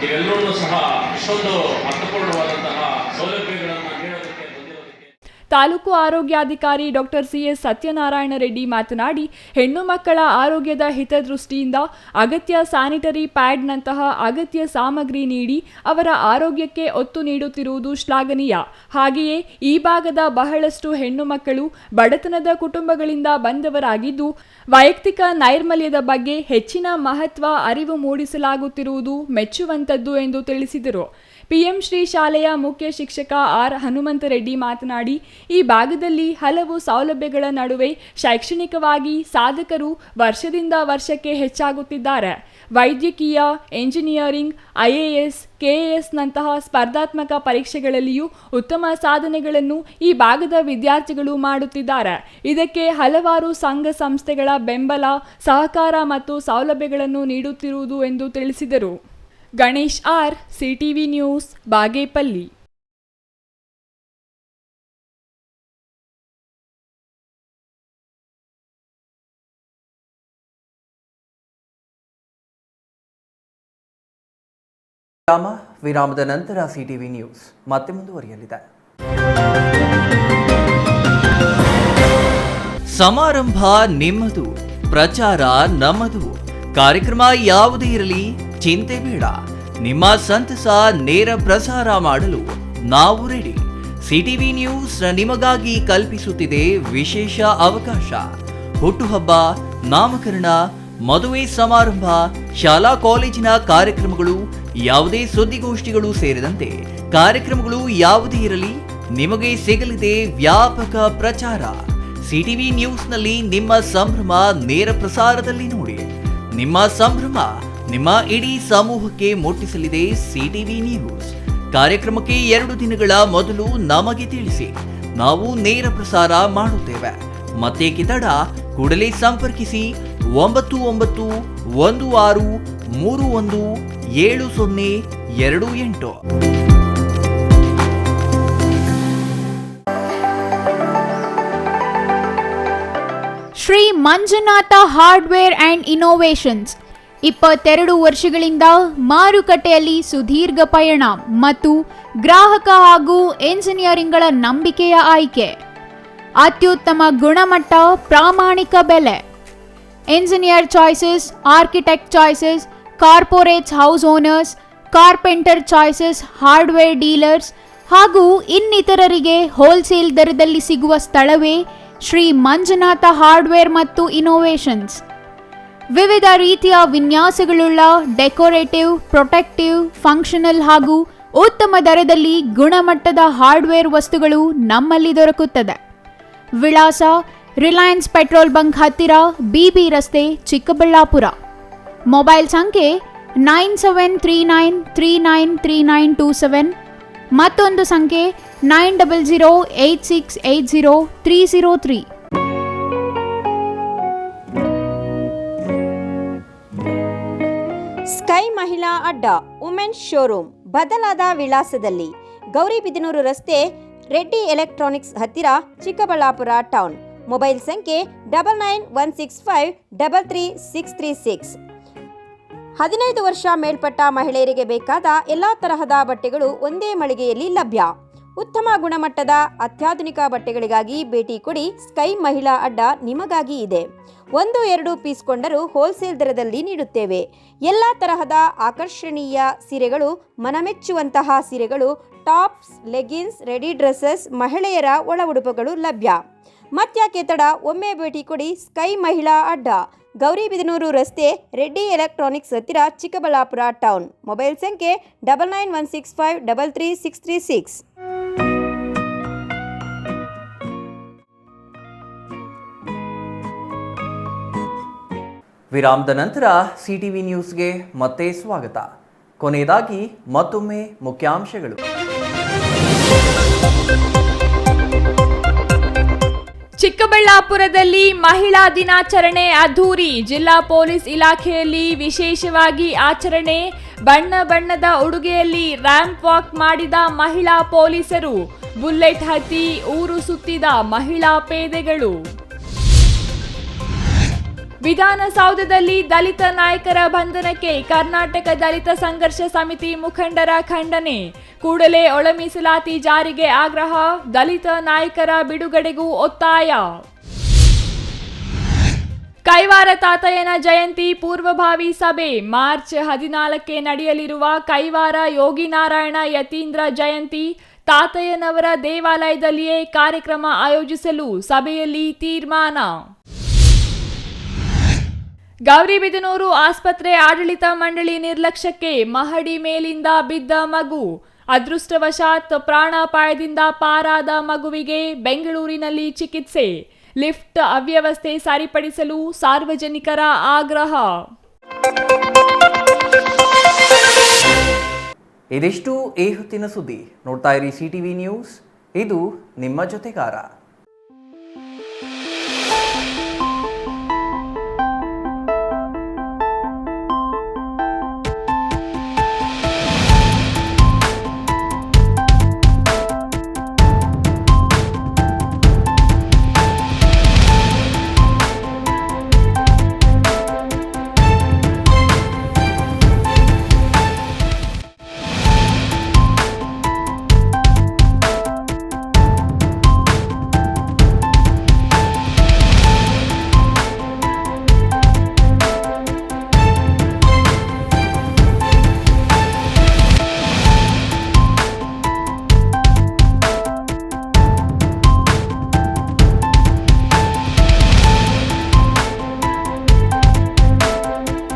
ಇವೆಲ್ಲರೂ ಸಹ ಇಷ್ಟೊಂದು ಅರ್ಥಪೂರ್ಣವಾದಂತಹ ಸೌಲಭ್ಯಗಳನ್ನು ನೀಡೋದಕ್ಕೆ ಬಂದಿರೋದಕ್ಕೆ. ತಾಲೂಕು ಆರೋಗ್ಯಾಧಿಕಾರಿ ಡಾಕ್ಟರ್ ಸಿಎಸ್ ಸತ್ಯನಾರಾಯಣ ರೆಡ್ಡಿ ಮಾತನಾಡಿ, ಹೆಣ್ಣು ಮಕ್ಕಳ ಆರೋಗ್ಯದ ಹಿತದೃಷ್ಟಿಯಿಂದ ಅಗತ್ಯ ಸ್ಯಾನಿಟರಿ ಪ್ಯಾಡ್ನಂತಹ ಅಗತ್ಯ ಸಾಮಗ್ರಿ ನೀಡಿ ಅವರ ಆರೋಗ್ಯಕ್ಕೆ ಒತ್ತು ನೀಡುತ್ತಿರುವುದು ಶ್ಲಾಘನೀಯ. ಹಾಗೆಯೇ ಈ ಭಾಗದ ಬಹಳಷ್ಟು ಹೆಣ್ಣು ಮಕ್ಕಳು ಬಡತನದ ಕುಟುಂಬಗಳಿಂದ ಬಂದವರಾಗಿದ್ದು ವೈಯಕ್ತಿಕ ನೈರ್ಮಲ್ಯದ ಬಗ್ಗೆ ಹೆಚ್ಚಿನ ಮಹತ್ವ ಅರಿವು ಮೂಡಿಸಲಾಗುತ್ತಿರುವುದು ಮೆಚ್ಚುವಂತದ್ದು ಎಂದು ತಿಳಿಸಿದರು. ಪಿಎಂ ಶ್ರೀ ಶಾಲೆಯ ಮುಖ್ಯ ಶಿಕ್ಷಕ ಆರ್ ಹನುಮಂತರೆಡ್ಡಿ ಮಾತನಾಡಿ, ಈ ಭಾಗದಲ್ಲಿ ಹಲವು ಸೌಲಭ್ಯಗಳ ನಡುವೆ ಶೈಕ್ಷಣಿಕವಾಗಿ ಸಾಧಕರು ವರ್ಷದಿಂದ ವರ್ಷಕ್ಕೆ ಹೆಚ್ಚಾಗುತ್ತಿದ್ದಾರೆ. ವೈದ್ಯಕೀಯ, ಎಂಜಿನಿಯರಿಂಗ್, ಐಎಎಸ್, ಕೆಎಎಸ್ನಂತಹ ಸ್ಪರ್ಧಾತ್ಮಕ ಪರೀಕ್ಷೆಗಳಲ್ಲಿಯೂ ಉತ್ತಮ ಸಾಧನೆಗಳನ್ನು ಈ ಭಾಗದ ವಿದ್ಯಾರ್ಥಿಗಳು ಮಾಡುತ್ತಿದ್ದಾರೆ. ಇದಕ್ಕೆ ಹಲವಾರು ಸಂಘ ಸಂಸ್ಥೆಗಳ ಬೆಂಬಲ, ಸಹಕಾರ ಮತ್ತು ಸೌಲಭ್ಯಗಳನ್ನು ನೀಡುತ್ತಿರುವುದು ಎಂದು ತಿಳಿಸಿದರು. Ganesh R, CTV news, Bagepalli. ವಿರಾಮದ ನಂತರ ಸಿಟಿವಿ ನ್ಯೂಸ್ ಮತ್ತೆ ಮುಂದುವರಿಯಲಿದೆ. ಸಮಾರಂಭ ನಿಮ್ಮದು, ಪ್ರಚಾರ ನಮ್ಮದು. ಕಾರ್ಯಕ್ರಮ ಯಾವುದೇ ಇರಲಿ ಚಿಂತೆ ಬೇಡ. ನಿಮ್ಮ ಸಂತಸ ನೇರ ಪ್ರಸಾರ ಮಾಡಲು ನಾವು ರೆಡಿ. ಸಿಟಿವಿ ನ್ಯೂಸ್ ನಿಮಗಾಗಿ ಕಲ್ಪಿಸುತ್ತಿದೆ ವಿಶೇಷ ಅವಕಾಶ. ಹುಟ್ಟುಹಬ್ಬ, ನಾಮಕರಣ, ಮದುವೆ ಸಮಾರಂಭ, ಶಾಲಾ ಕಾಲೇಜಿನ ಕಾರ್ಯಕ್ರಮಗಳು, ಯಾವುದೇ ಸುದ್ದಿಗೋಷ್ಠಿಗಳು ಸೇರಿದಂತೆ ಕಾರ್ಯಕ್ರಮಗಳು ಯಾವುದೇ ಇರಲಿ ನಿಮಗೆ ಸಿಗಲಿದೆ ವ್ಯಾಪಕ ಪ್ರಚಾರ. ಸಿಟಿವಿ ನ್ಯೂಸ್ನಲ್ಲಿ ನಿಮ್ಮ ಸಂಭ್ರಮ ನೇರ ಪ್ರಸಾರದಲ್ಲಿ ನೋಡಿ. ನಿಮ್ಮ ಸಂಭ್ರಮ ನಿಮ್ಮ ಇಡೀ ಸಮೂಹಕ್ಕೆ ಮುಟ್ಟಿಸಲಿದೆ ಸಿಟಿವಿ ನ್ಯೂಸ್. ಕಾರ್ಯಕ್ರಮಕ್ಕೆ 2 ದಿನಗಳ ಮೊದಲು ನಮಗೆ ತಿಳಿಸಿ, ನಾವು ನೇರ ಪ್ರಸಾರ ಮಾಡುತ್ತೇವೆ. ಮತ್ತೇಕೆ ತಡ? ಕೂಡಲೇ ಸಂಪರ್ಕಿಸಿ 9916317028. Shri Manjunatha hardware and innovations 22 ವರ್ಷಗಳಿಂದ ಮಾರುಕಟ್ಟೆಯಲ್ಲಿ ಸುದೀರ್ಘ ಪಯಣ ಮತ್ತು ಗ್ರಾಹಕ ಹಾಗೂ ಎಂಜಿನಿಯರಿಂಗ್ಗಳ ನಂಬಿಕೆಯ ಆಯ್ಕೆ. ಅತ್ಯುತ್ತಮ ಗುಣಮಟ್ಟ, ಪ್ರಾಮಾಣಿಕ ಬೆಲೆ. Engineer choices, architect choices, corporates, house owners, carpenter choices, hardware dealers ಹಾಗೂ ಇನ್ನಿತರರಿಗೆ ಹೋಲ್ಸೇಲ್ ದರದಲ್ಲಿ ಸಿಗುವ ಸ್ಥಳವೇ ಶ್ರೀ ಮಂಜುನಾಥ ಹಾರ್ಡ್ವೇರ್ ಮತ್ತು ಇನೋವೇಷನ್ಸ್. ವಿವಿಧ ರೀತಿಯ ವಿನ್ಯಾಸಗಳುಳ್ಳ ಡೆಕೋರೇಟಿವ್, ಪ್ರೊಟೆಕ್ಟಿವ್, ಫಂಕ್ಷನಲ್ ಹಾಗೂ ಉತ್ತಮ ದರದಲ್ಲಿ ಗುಣಮಟ್ಟದ ಹಾರ್ಡ್ವೇರ್ ವಸ್ತುಗಳು ನಮ್ಮಲ್ಲಿ ದೊರಕುತ್ತದೆ. ವಿಳಾಸ: ರಿಲಯನ್ಸ್ ಪೆಟ್ರೋಲ್ ಬಂಕ್ ಹತ್ತಿರ, ಬಿಬಿ ರಸ್ತೆ, ಚಿಕ್ಕಬಳ್ಳಾಪುರ. ಮೊಬೈಲ್ ಸಂಖ್ಯೆ 9739393927. ಮತ್ತೊಂದು ಸಂಖ್ಯೆ 9008680303. ಸ್ಕೈ ಮಹಿಳಾ ಅಡ್ಡ ವುಮೆನ್ಸ್ ಶೋರೂಮ್ ಬದಲಾದ ವಿಳಾಸದಲ್ಲಿ, ಗೌರಿಬಿದನೂರು ರಸ್ತೆ, ರೆಡ್ಡಿ ಎಲೆಕ್ಟ್ರಾನಿಕ್ಸ್ ಹತ್ತಿರ, ಚಿಕ್ಕಬಳ್ಳಾಪುರ ಟೌನ್. ಮೊಬೈಲ್ ಸಂಖ್ಯೆ 9916533636. 15 ವರ್ಷ ಮೇಲ್ಪಟ್ಟ ಮಹಿಳೆಯರಿಗೆ ಬೇಕಾದ ಎಲ್ಲ ತರಹದ ಬಟ್ಟೆಗಳು ಒಂದೇ ಮಳಿಗೆಯಲ್ಲಿ ಲಭ್ಯ. ಉತ್ತಮ ಗುಣಮಟ್ಟದ ಅತ್ಯಾಧುನಿಕ ಬಟ್ಟೆಗಳಿಗಾಗಿ ಭೇಟಿ ಕೊಡಿ. ಸ್ಕೈ ಮಹಿಳಾ ಅಡ್ಡ ನಿಮಗಾಗಿ ಇದೆ. 1-2 ಪೀಸ್ ಕೊಂಡರೂ ಹೋಲ್ಸೇಲ್ ದರದಲ್ಲಿ ನೀಡುತ್ತೇವೆ. ಎಲ್ಲ ತರಹದ ಆಕರ್ಷಣೀಯ ಸೀರೆಗಳು, ಮನಮೆಚ್ಚುವಂತಹ ಸೀರೆಗಳು, ಟಾಪ್ಸ್, ಲೆಗಿನ್ಸ್, ರೆಡಿ ಡ್ರೆಸ್ಸಸ್, ಮಹಿಳೆಯರ ಒಳ ಉಡುಪುಗಳು ಲಭ್ಯ. ಮತ್ಯಾಕೆ ತಡ, ಒಮ್ಮೆ ಭೇಟಿ ಕೊಡಿ. ಸ್ಕೈ ಮಹಿಳಾ ಅಡ್ಡ, ಗೌರಿಬಿದನೂರು ರಸ್ತೆ, ರೆಡ್ಡಿ ಎಲೆಕ್ಟ್ರಾನಿಕ್ಸ್ ಹತ್ತಿರ, ಚಿಕ್ಕಬಳ್ಳಾಪುರ ಟೌನ್. ಮೊಬೈಲ್ ಸಂಖ್ಯೆ 9916533636. ವಿರಾಮದ ನಂತರ ಸಿಟಿವಿ ನ್ಯೂಸ್ಗೆ ಮತ್ತೆ ಸ್ವಾಗತ. ಕೊನೆಯದಾಗಿ ಮತ್ತೊಮ್ಮೆ ಮುಖ್ಯಾಂಶಗಳು. ಚಿಕ್ಕಬಳ್ಳಾಪುರದಲ್ಲಿ ಮಹಿಳಾ ದಿನಾಚರಣೆ ಅದ್ಧೂರಿ. ಜಿಲ್ಲಾ ಪೊಲೀಸ್ ಇಲಾಖೆಯಲ್ಲಿ ವಿಶೇಷವಾಗಿ ಆಚರಣೆ. ಬಣ್ಣ ಬಣ್ಣದ ಉಡುಗೆಯಲ್ಲಿ ರ್ಯಾಂಪ್ ವಾಕ್ ಮಾಡಿದ ಮಹಿಳಾ ಪೊಲೀಸರು. ಬುಲೆಟ್ ಹತ್ತಿ ಊರು ಸುತ್ತಿದ ಮಹಿಳಾ ಪೇದೆಗಳು. ವಿಧಾನಸೌಧದಲ್ಲಿ ದಲಿತ ನಾಯಕರ ಬಂಧನಕ್ಕೆ ಕರ್ನಾಟಕ ದಲಿತ ಸಂಘರ್ಷ ಸಮಿತಿ ಮುಖಂಡರ ಖಂಡನೆ. ಕೂಡಲೇ ಒಳ ಮೀಸಲಾತಿ ಜಾರಿಗೆ ಆಗ್ರಹ. ದಲಿತ ನಾಯಕರ ಬಿಡುಗಡೆಗೂ ಒತ್ತಾಯ. ಕೈವಾರ ತಾತಯ್ಯನ ಜಯಂತಿ ಪೂರ್ವಭಾವಿ ಸಭೆ. ಮಾರ್ಚ್ 14ಕ್ಕೆ ನಡೆಯಲಿರುವ ಕೈವಾರ ಯೋಗಿನಾರಾಯಣ ಯತೀಂದ್ರ ಜಯಂತಿ ತಾತಯ್ಯನವರ ದೇವಾಲಯದಲ್ಲಿಯೇ ಕಾರ್ಯಕ್ರಮ ಆಯೋಜಿಸಲು ಸಭೆಯಲ್ಲಿ ತೀರ್ಮಾನ. ಗೌರಿಬಿದನೂರು ಆಸ್ಪತ್ರೆ ಆಡಳಿತ ಮಂಡಳಿ ನಿರ್ಲಕ್ಷ್ಯಕ್ಕೆ ಮಹಡಿ ಮೇಲಿಂದ ಬಿದ್ದ ಮಗು. ಅದೃಷ್ಟವಶಾತ್ ಪ್ರಾಣಾಪಾಯದಿಂದ ಪಾರಾದ ಮಗುವಿಗೆ ಬೆಂಗಳೂರಿನಲ್ಲಿ ಚಿಕಿತ್ಸೆ. ಲಿಫ್ಟ್ ಅವ್ಯವಸ್ಥೆ ಸರಿಪಡಿಸಲು ಸಾರ್ವಜನಿಕರ ಆಗ್ರಹ. ಇದಿಷ್ಟು ಈ ಹೊತ್ತಿನ ಸುದ್ದಿ. ನೋಡ್ತಾ ಇರಿ ಸಿಟಿವಿ ನ್ಯೂಸ್, ಇದು ನಿಮ್ಮ ಜೊತೆಗಾರ.